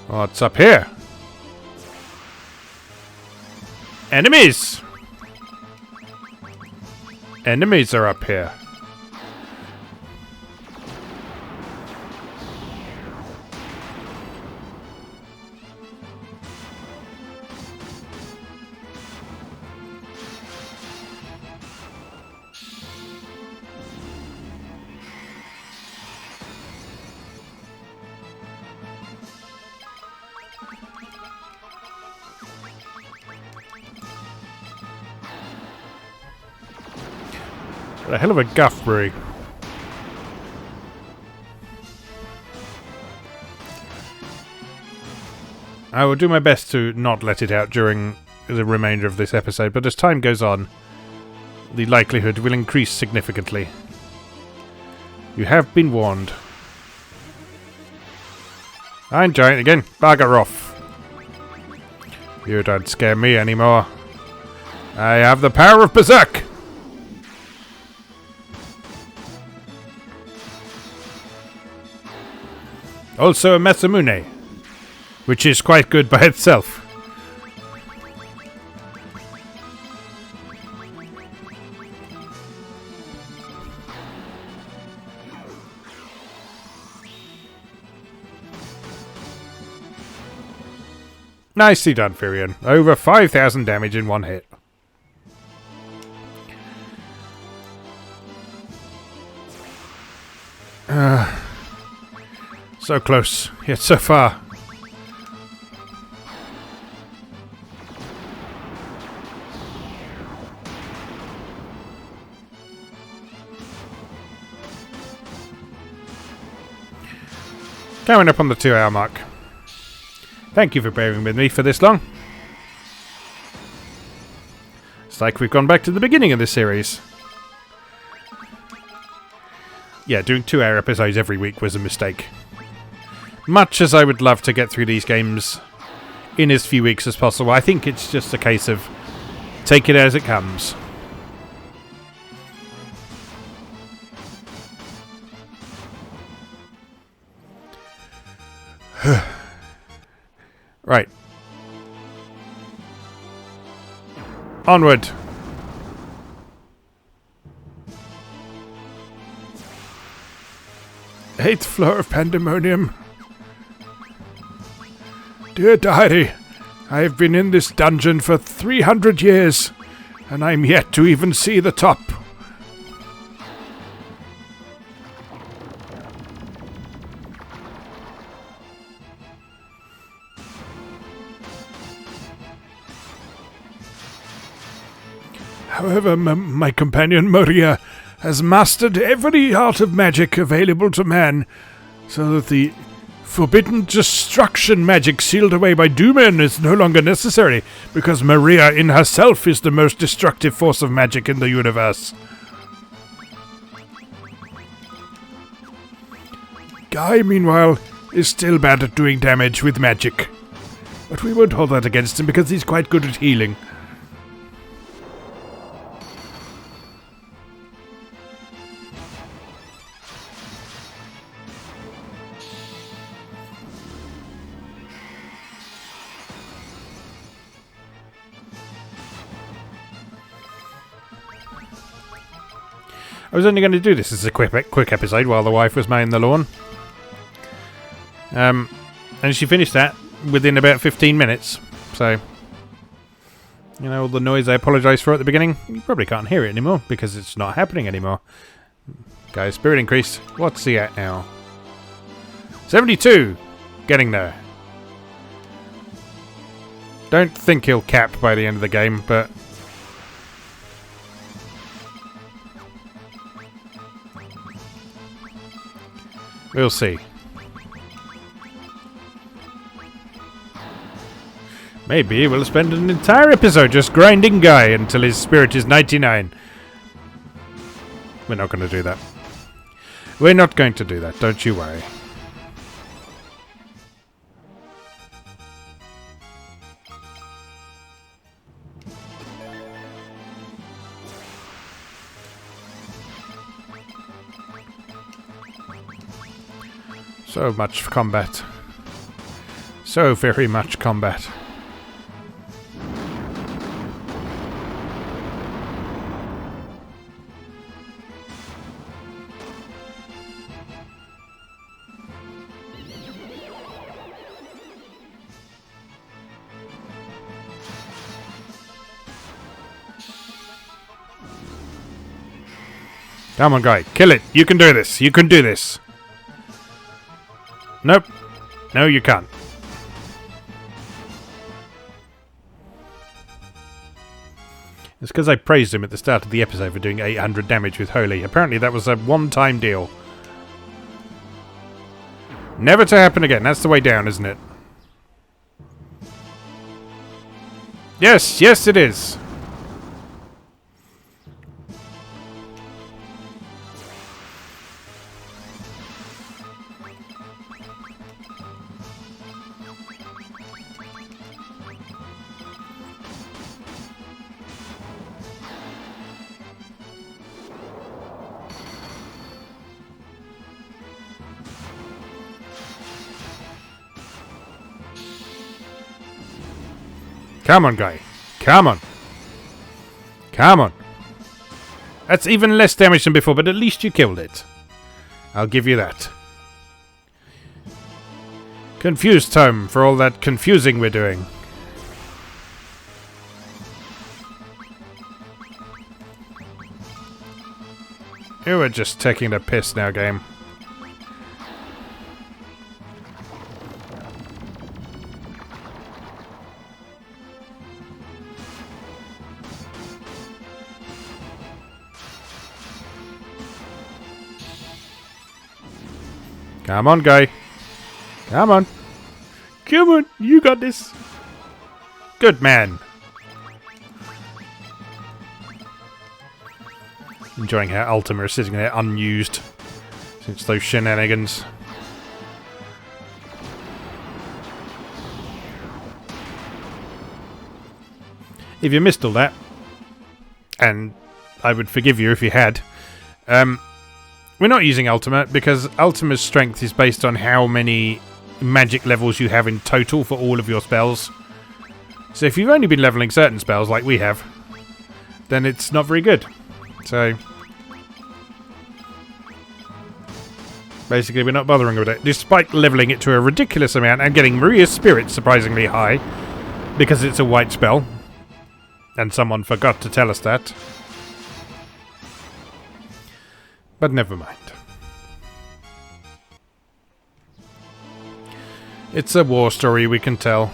Speaker 1: What's up here? Enemies! Enemies are up here. What a hell of a guffberry. I will do my best to not let it out during the remainder of this episode, but as time goes on, the likelihood will increase significantly. You have been warned. Iron Giant again. Bugger off. You don't scare me anymore. I have the power of Berserk! Also a Masamune, which is quite good by itself. Nicely done, Firion. Over 5,000 damage in one hit. So close, yet so far. Coming up on the 2-hour mark. Thank you for bearing with me for this long. It's like we've gone back to the beginning of this series. Yeah, doing 2-hour episodes every week was a mistake. Much as I would love to get through these games in as few weeks as possible, I think it's just a case of take it as it comes. Right. Onward.
Speaker 2: Eighth floor of Pandemonium. Dear Diary, I have been in this dungeon for 300 years, and I'm yet to even see the top. However, my companion Maria has mastered every art of magic available to man, so that the forbidden destruction magic sealed away by Doomen is no longer necessary, because Maria in herself is the most destructive force of magic in the universe. Guy, meanwhile, is still bad at doing damage with magic. But we won't hold that against him because he's quite good at healing.
Speaker 1: I was only going to do this as a quick episode while the wife was mowing the lawn. And she finished that within about 15 minutes. So, you know, all the noise I apologise for at the beginning, you probably can't hear it anymore because it's not happening anymore. Guys, spirit increase. What's he at now? 72! Getting there. Don't think he'll cap by the end of the game, but... we'll see. Maybe we'll spend an entire episode just grinding Guy until his spirit is 99. We're not going to do that. We're not going to do that, don't you worry. So much combat. So very much combat. Come on, Guy. Kill it. You can do this. You can do this. Nope. No, you can't. It's because I praised him at the start of the episode for doing 800 damage with Holy. Apparently that was a one-time deal. Never to happen again. That's the way down, isn't it? Yes, yes it is. Come on, Guy. Come on. Come on. That's even less damage than before, but at least you killed it. I'll give you that. Confused Tome for all that confusing we're doing. You were just taking the piss now, game. Come on, Guy. Come on. Come on, you got this. Good man. Enjoying how Ultima is sitting there unused since those shenanigans. If you missed all that, and I would forgive you if you had, we're not using Ultima because Ultima's strength is based on how many magic levels you have in total for all of your spells. So if you've only been leveling certain spells like we have, then it's not very good. So basically we're not bothering with it, despite leveling it to a ridiculous amount and getting Maria's spirit surprisingly high because it's a white spell. And someone forgot to tell us that. But never mind. It's a war story we can tell.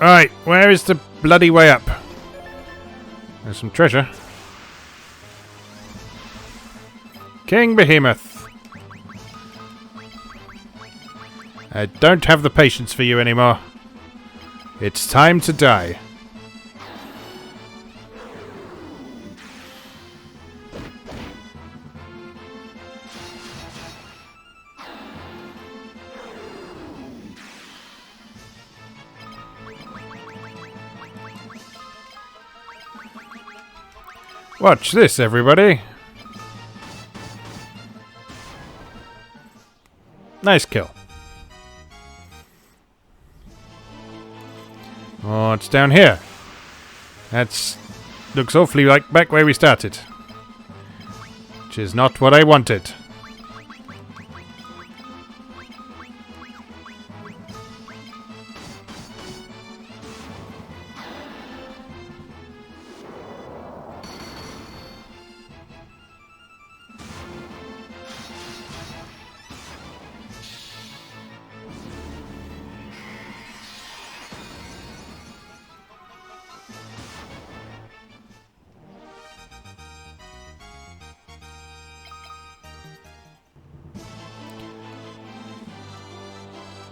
Speaker 1: Right, where is the bloody way up? There's some treasure. King Behemoth. I don't have the patience for you anymore. It's time to die. Watch this, everybody. Nice kill. Oh, it's down here. That's... looks awfully like back where we started. Which is not what I wanted.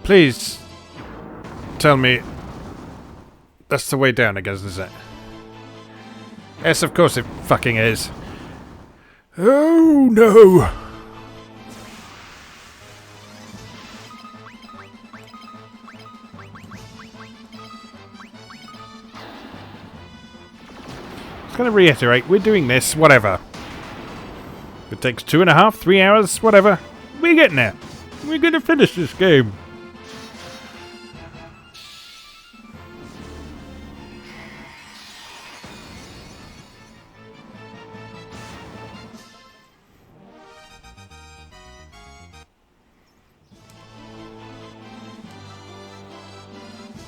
Speaker 1: Please tell me that's the way down, I guess, is it? Yes, of course it fucking is.
Speaker 2: Oh no!
Speaker 1: Just gonna reiterate, we're doing this, whatever. If it takes 2.5, 3 hours, whatever. We're getting there. We're gonna finish this game.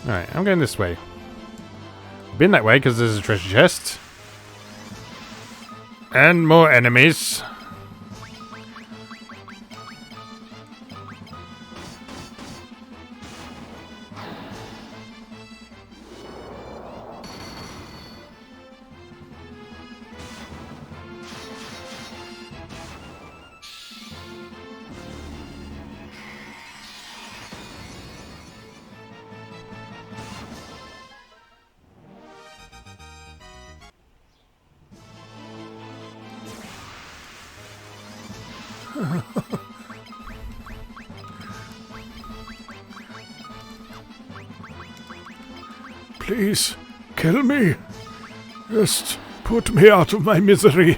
Speaker 1: Alright, I'm going this way. Been that way because there's a treasure chest. And more enemies.
Speaker 2: Please, kill me. Just put me out of my misery.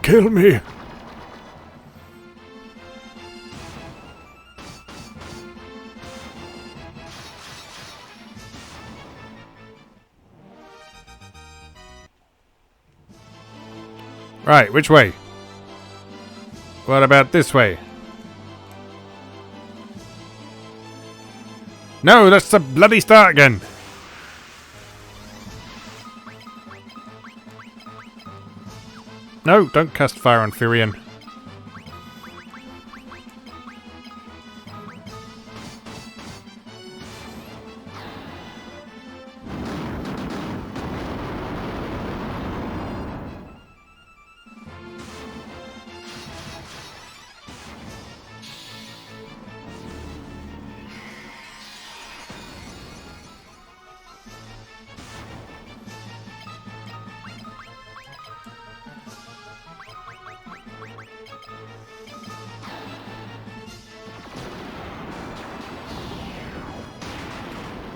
Speaker 2: Kill me.
Speaker 1: Right, which way? What about this way? No, that's the bloody start again. No, don't cast fire on Firion.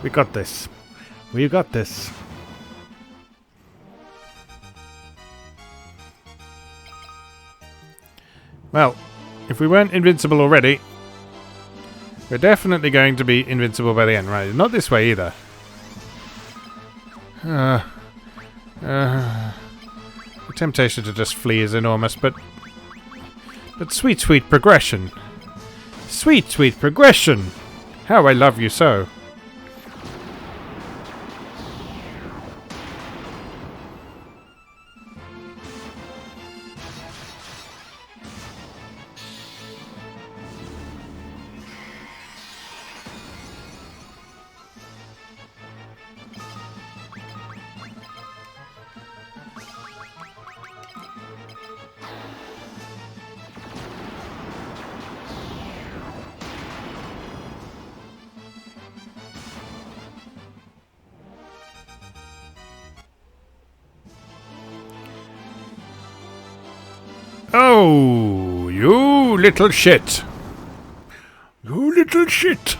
Speaker 1: We got this. We got this. Well, if we weren't invincible already, we're definitely going to be invincible by the end. Right, not this way either. The temptation to just flee is enormous, but sweet, sweet progression. Sweet, sweet progression. How I love you so.
Speaker 2: Oh, you little shit. You little shit.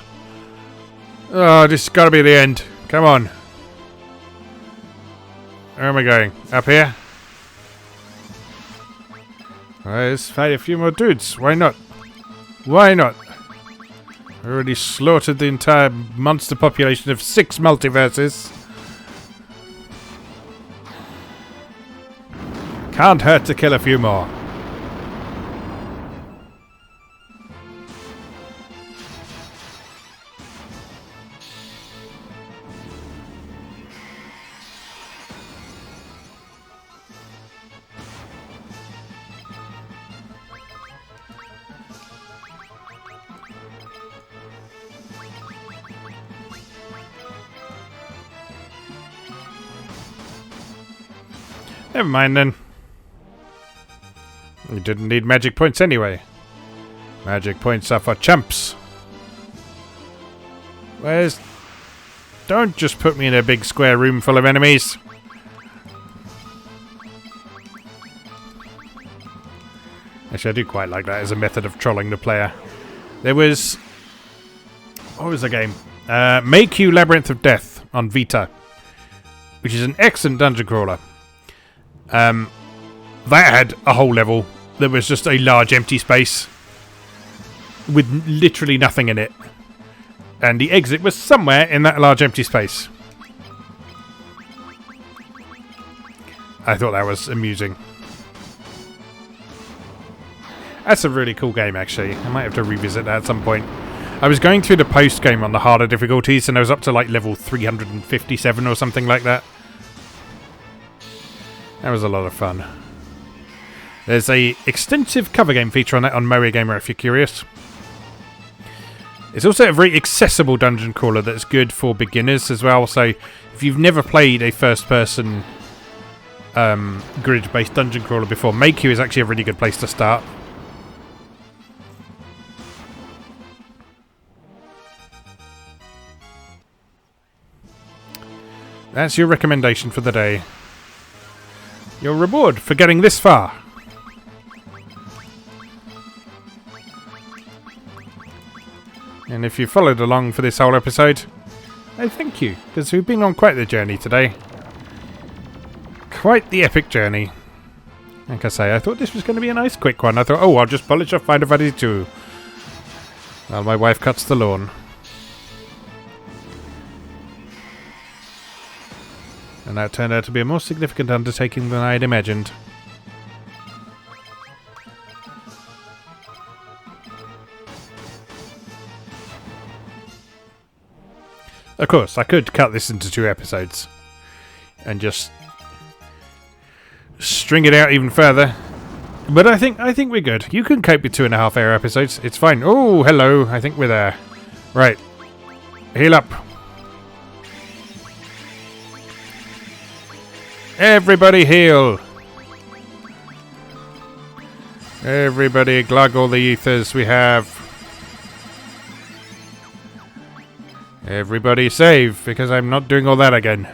Speaker 2: Oh, this has got to be the end. Come on. Where am I going? Up here? Let's fight a few more dudes. Why not? Why not? I already slaughtered the entire monster population of 6 multiverses. Can't hurt to kill a few more. Never mind then. We didn't need magic points anyway. Magic points are for chumps. Where's... Don't just put me in a big square room full of enemies. Actually, I do quite like that as a method of trolling the player. There was... What was the game? Make You Labyrinth of Death on Vita. Which is an excellent dungeon crawler. That had a whole level that was just a large empty space with literally nothing in it. And the exit was somewhere in that large empty space. I thought that was amusing. That's a really cool game, actually. I might have to revisit that at some point. I was going through the post-game on the harder difficulties, and I was up to like level 357 or something like that. That was a lot of fun. There's a extensive cover game feature on that on Moe Gamer if you're curious. It's also a very accessible dungeon crawler that's good for beginners as well. So if you've never played a first-person grid-based dungeon crawler before, Make You is actually a really good place to start. That's your recommendation for the day. Your reward for getting this far. And if you followed along for this whole episode, I thank you, because we've been on quite the journey today. Quite the epic journey. Like I say, I thought this was going to be a nice quick one. I thought, oh, I'll just polish off Final Fantasy 2 while my wife cuts the lawn. And that turned out to be a more significant undertaking than I had imagined. Of course, I could cut this into 2 episodes and just string it out even further. But I think we're good. You can cope with 2.5-hour episodes. It's fine. Oh, hello. I think we're there. Right. Heal up. Everybody heal. Everybody glug all the ethers we have. Everybody save, because I'm not doing all that again.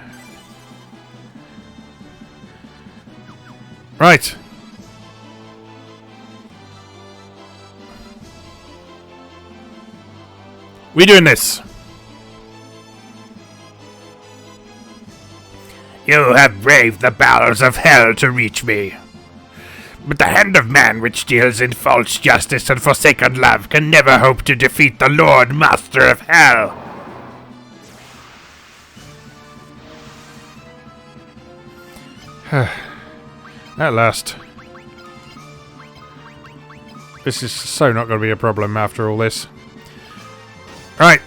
Speaker 2: Right. We doing this.
Speaker 3: You have braved the bowels of hell to reach me. But the hand of man which deals in false justice and forsaken love can never hope to defeat the Lord Master of Hell.
Speaker 2: At last. This is so not going to be a problem after all this. Right.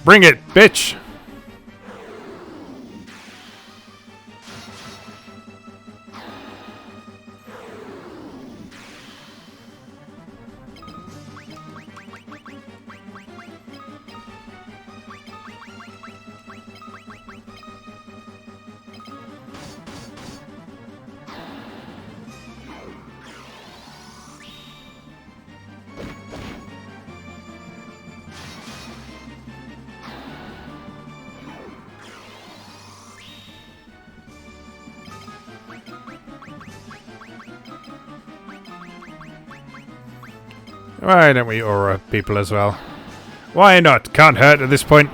Speaker 2: Bring it, bitch.
Speaker 1: Why don't we aura people as well? Why not? Can't hurt at this point.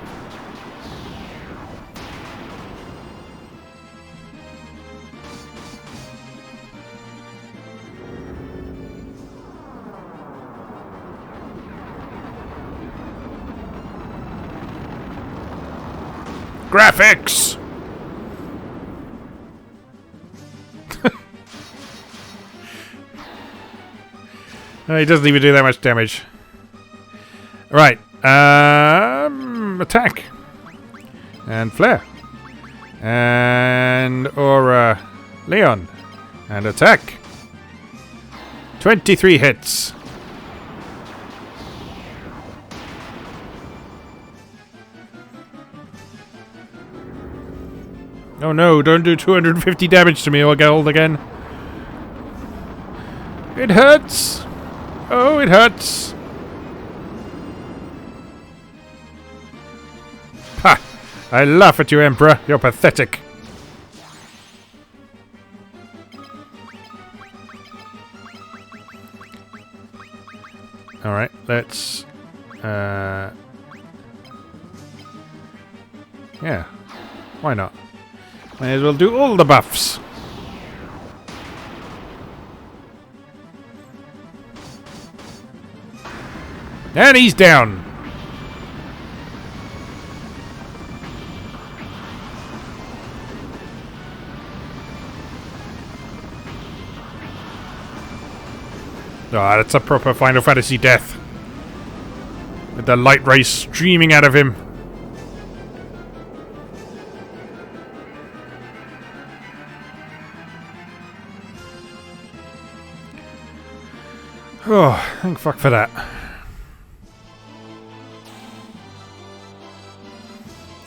Speaker 3: Graphics!
Speaker 1: He doesn't even do that much damage. Right. Attack. And flare. And aura Leon. And attack. 23 hits. Oh no, don't do 250 damage to me or gold again. It hurts. Oh, it hurts. Ha! I laugh at you, Emperor. You're pathetic. Alright, let's... yeah. Why not? Might as well do all the buffs. And he's down. Oh, that's a proper Final Fantasy death. With the light rays streaming out of him. Oh, thank fuck for that.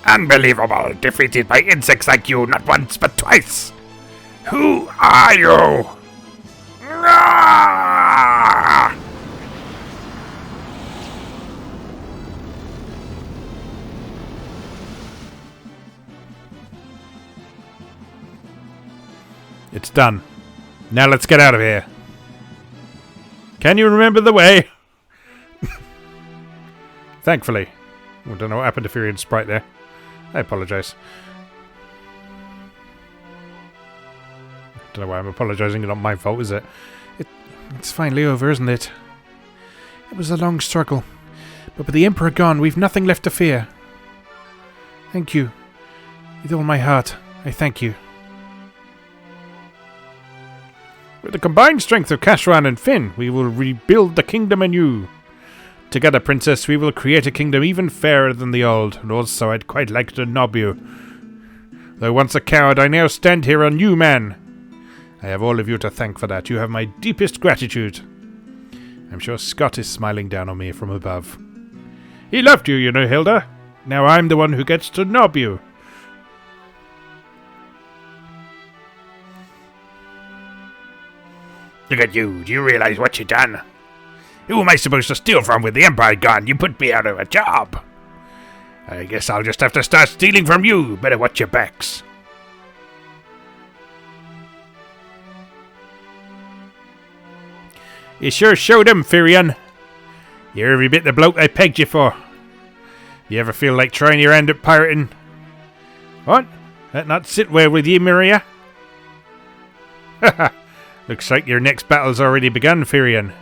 Speaker 3: Unbelievable! Defeated by insects like you, not once but twice! Who are you? Ah!
Speaker 1: It's done. Now let's get out of here. Can you remember the way? Thankfully. I don't know what happened to Firion's sprite there. I apologise. Don't know why I'm apologising. It's not my fault, is it? It's finally over, isn't it? It was a long struggle. But with the Emperor gone, we've nothing left to fear. Thank you. With all my heart, I thank you. With the combined strength of Kashran and Finn, we will rebuild the kingdom anew. Together, Princess, we will create a kingdom even fairer than the old, and also I'd quite like to nob you. Though once a coward, I now stand here a new man. I have all of you to thank for that. You have my deepest gratitude. I'm sure Scott is smiling down on me from above. He loved you, you know, Hilda. Now I'm the one who gets to nob you.
Speaker 3: Look at you. Do you realize what you done? Who am I supposed to steal from with the Empire gone? You put me out of a job. I guess I'll just have to start stealing from you. Better watch your backs.
Speaker 1: You sure showed him, Firion. You're every bit the bloke I pegged you for. You ever feel like trying your hand at pirating? What? That not sit well with you, Maria? Haha. Looks like your next battle's already begun, Firion.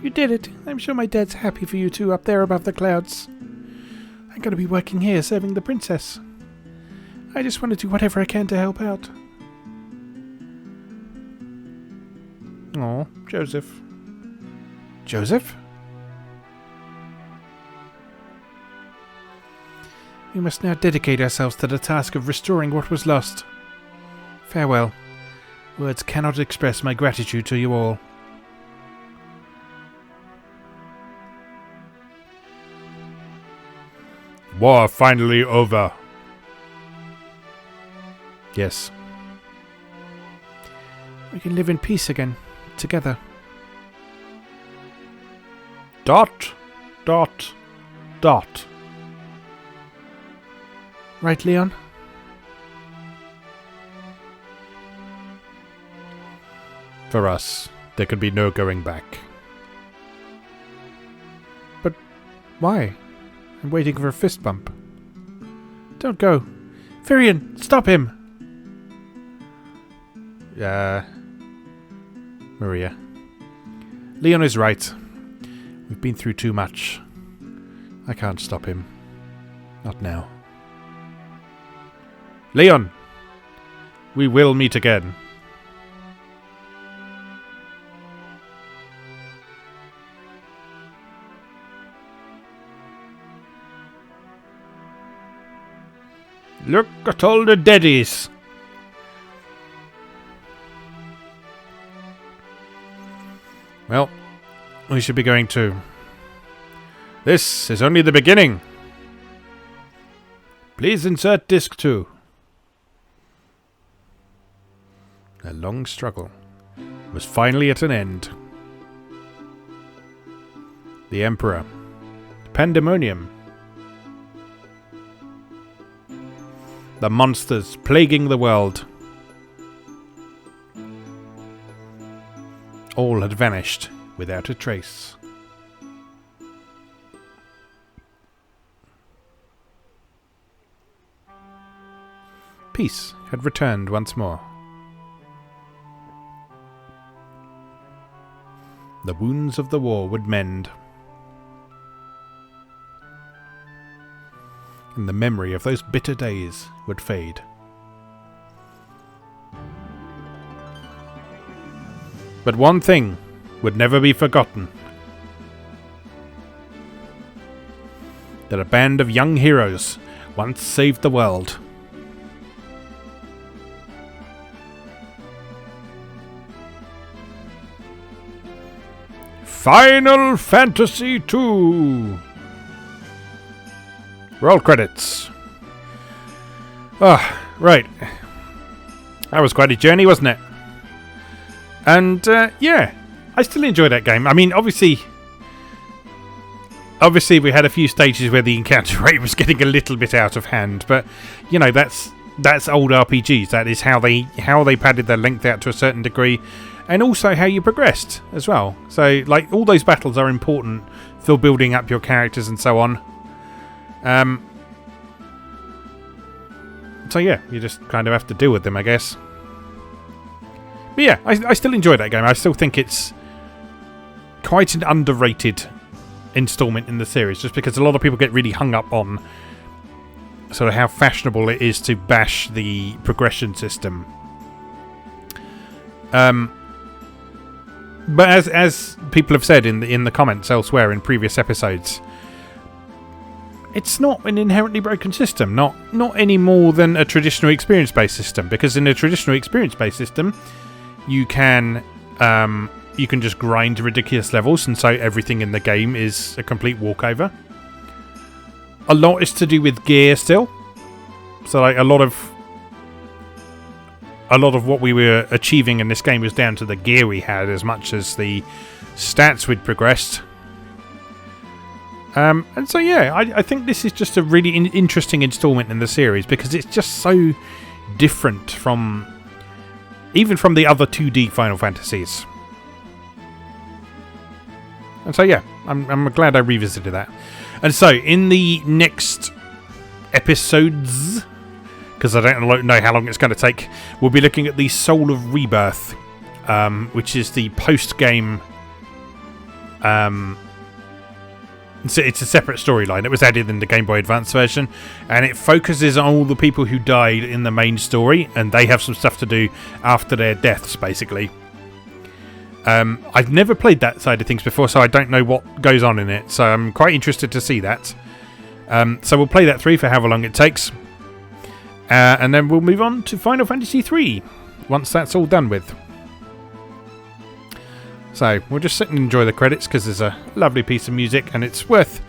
Speaker 1: You did it. I'm sure my dad's happy for you two up there above the clouds. I'm going to be working here serving the princess. I just want to do whatever I can to help out. Oh, Joseph. Joseph? We must now dedicate ourselves to the task of restoring what was lost. Farewell. Words cannot express my gratitude to you all.
Speaker 2: War finally over.
Speaker 1: Yes. We can live in peace again, together.
Speaker 2: Dot, dot, dot.
Speaker 1: Right, Leon? For us, there can be no going back. But why? I'm waiting for a fist bump. Don't go. Firion, stop him! Maria. Leon is right. We've been through too much. I can't stop him. Not now. Leon! We will meet again. Look at all the deadies! Well, we should be going too. This is only the beginning. Please insert disc 2. A long struggle was finally at an end. The Emperor. Pandemonium. The monsters plaguing the world. All had vanished without a trace. Peace had returned once more. The wounds of the war would mend. And the memory of those bitter days would fade. But one thing would never be forgotten. That a band of young heroes once saved the world. Final Fantasy II! Roll credits. Ah, right. That was quite a journey, wasn't it? And, yeah, I still enjoy that game. I mean, obviously we had a few stages where the encounter rate was getting a little bit out of hand, but, you know, that's old RPGs. That is how they padded their length out to a certain degree, and also how you progressed as well. So, like, all those battles are important for building up your characters and so on. So yeah, you just kind of have to deal with them, I guess. But yeah, I still enjoy that game. I still think it's quite an underrated installment in the series, just because a lot of people get really hung up on sort of how fashionable it is to bash the progression system. But as people have said in the comments elsewhere in previous episodes, it's not an inherently broken system, not any more than a traditional experience-based system. Because in a traditional experience-based system, you can just grind ridiculous levels, and so everything in the game is a complete walkover. A lot is to do with gear still, so like a lot of what we were achieving in this game was down to the gear we had, as much as the stats we'd progressed. And so yeah, I think this is just a really interesting installment in the series, because it's just so different from the other 2D Final Fantasies. And so yeah, I'm glad I revisited that. And so in the next episodes, because I don't know how long it's going to take, we'll be looking at the Soul of Rebirth, which is the post-game. It's a separate storyline. It was added in the Game Boy Advance version, and it focuses on all the people who died in the main story, and they have some stuff to do after their deaths, basically. I've never played that side of things before, so I don't know what goes on in it, so I'm quite interested to see that. So we'll play that through for however long it takes, and then we'll move on to Final Fantasy III once that's all done with. So we'll just sit and enjoy the credits, because there's a lovely piece of music, and it's worth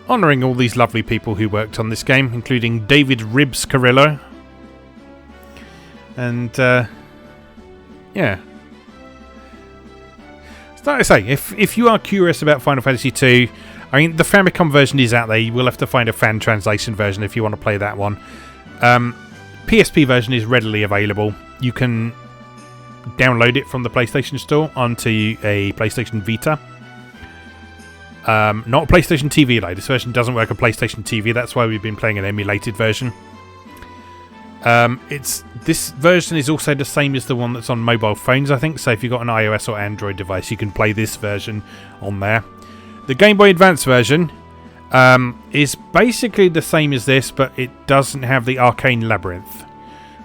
Speaker 1: honouring all these lovely people who worked on this game, including David Ribbs Carrillo. And yeah. So like I say, if you are curious about Final Fantasy II, I mean, the Famicom version is out there. You will have to find a fan translation version if you want to play that one. PSP version is readily available. You can download it from the PlayStation Store onto a PlayStation Vita. Not a PlayStation TV though. This version doesn't work on PlayStation TV. That's why we've been playing an emulated version. This version is also the same as the one that's on mobile phones, I think. So if you've got an iOS or Android device, you can play this version on there. The Game Boy Advance version is basically the same as this, but it doesn't have the Arcane Labyrinth.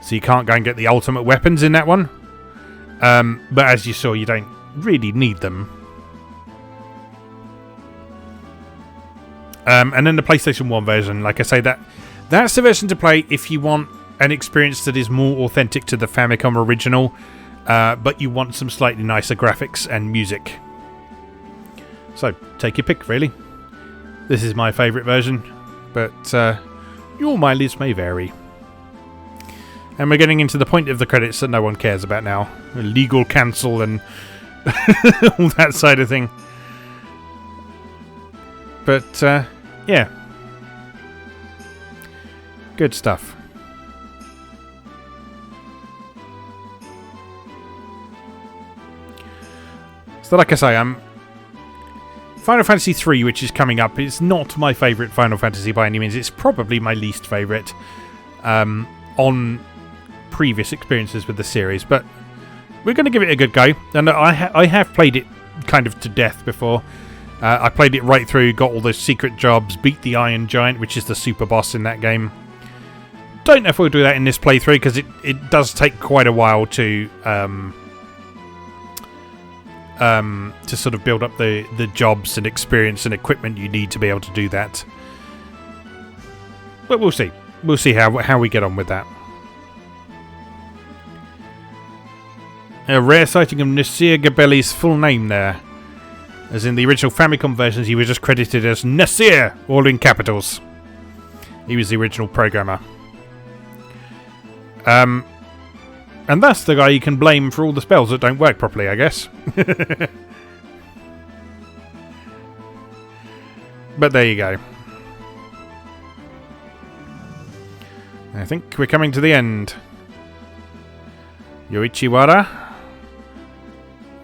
Speaker 1: So you can't go and get the ultimate weapons in that one. But as you saw, you don't really need them. And then the PlayStation 1 version, like I say, that's the version to play if you want an experience that is more authentic to the Famicom original, but you want some slightly nicer graphics and music. So, take your pick, really. This is my favourite version, but your mileage may vary. And we're getting into the point of the credits that no one cares about now. Legal cancel and all that side of thing. But, yeah. Good stuff. So like I say, Final Fantasy 3, which is coming up, is not my favourite Final Fantasy by any means. It's probably my least favourite on previous experiences with the series. But we're going to give it a good go. And I have played it kind of to death before. I played it right through, got all those secret jobs, beat the Iron Giant, which is the super boss in that game. Don't know if we'll do that in this playthrough, because it does take quite a while to sort of build up the jobs and experience and equipment you need to be able to do that. But we'll see. We'll see how we get on with that. A rare sighting of Nasir Gabelli's full name there. As in the original Famicom versions, he was just credited as Nasir, all in capitals. He was the original programmer. And that's the guy you can blame for all the spells that don't work properly, I guess. But there you go. I think we're coming to the end. Yoichi Wara.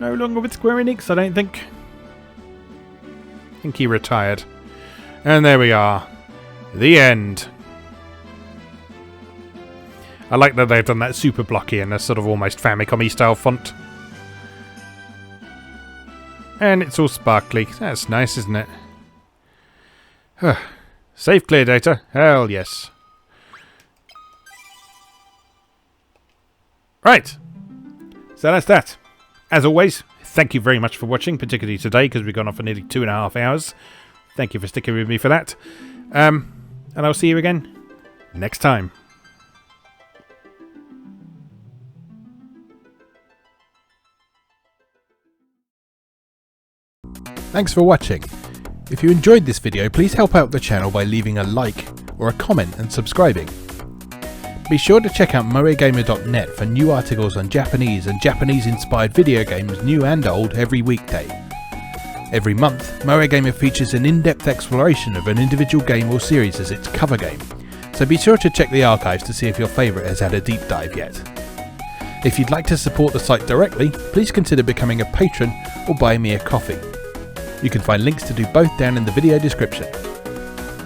Speaker 1: No longer with Square Enix, I don't think. I think he retired. And there we are. The end. I like that they've done that super blocky and a sort of almost Famicom-y style font. And it's all sparkly. That's nice, isn't it? Save clear data? Hell yes. Right. So that's that. As always, thank you very much for watching, particularly today, because we've gone on for nearly 2.5 hours. Thank you for sticking with me for that. And I'll see you again next time.
Speaker 4: Thanks for watching. If you enjoyed this video, please help out the channel by leaving a like or a comment and subscribing. Be sure to check out moegamer.net for new articles on Japanese and Japanese-inspired video games, new and old, every weekday. Every month, Moegamer features an in-depth exploration of an individual game or series as its cover game, so be sure to check the archives to see if your favourite has had a deep dive yet. If you'd like to support the site directly, please consider becoming a patron or buying me a coffee. You can find links to do both down in the video description.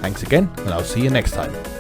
Speaker 4: Thanks again, and I'll see you next time.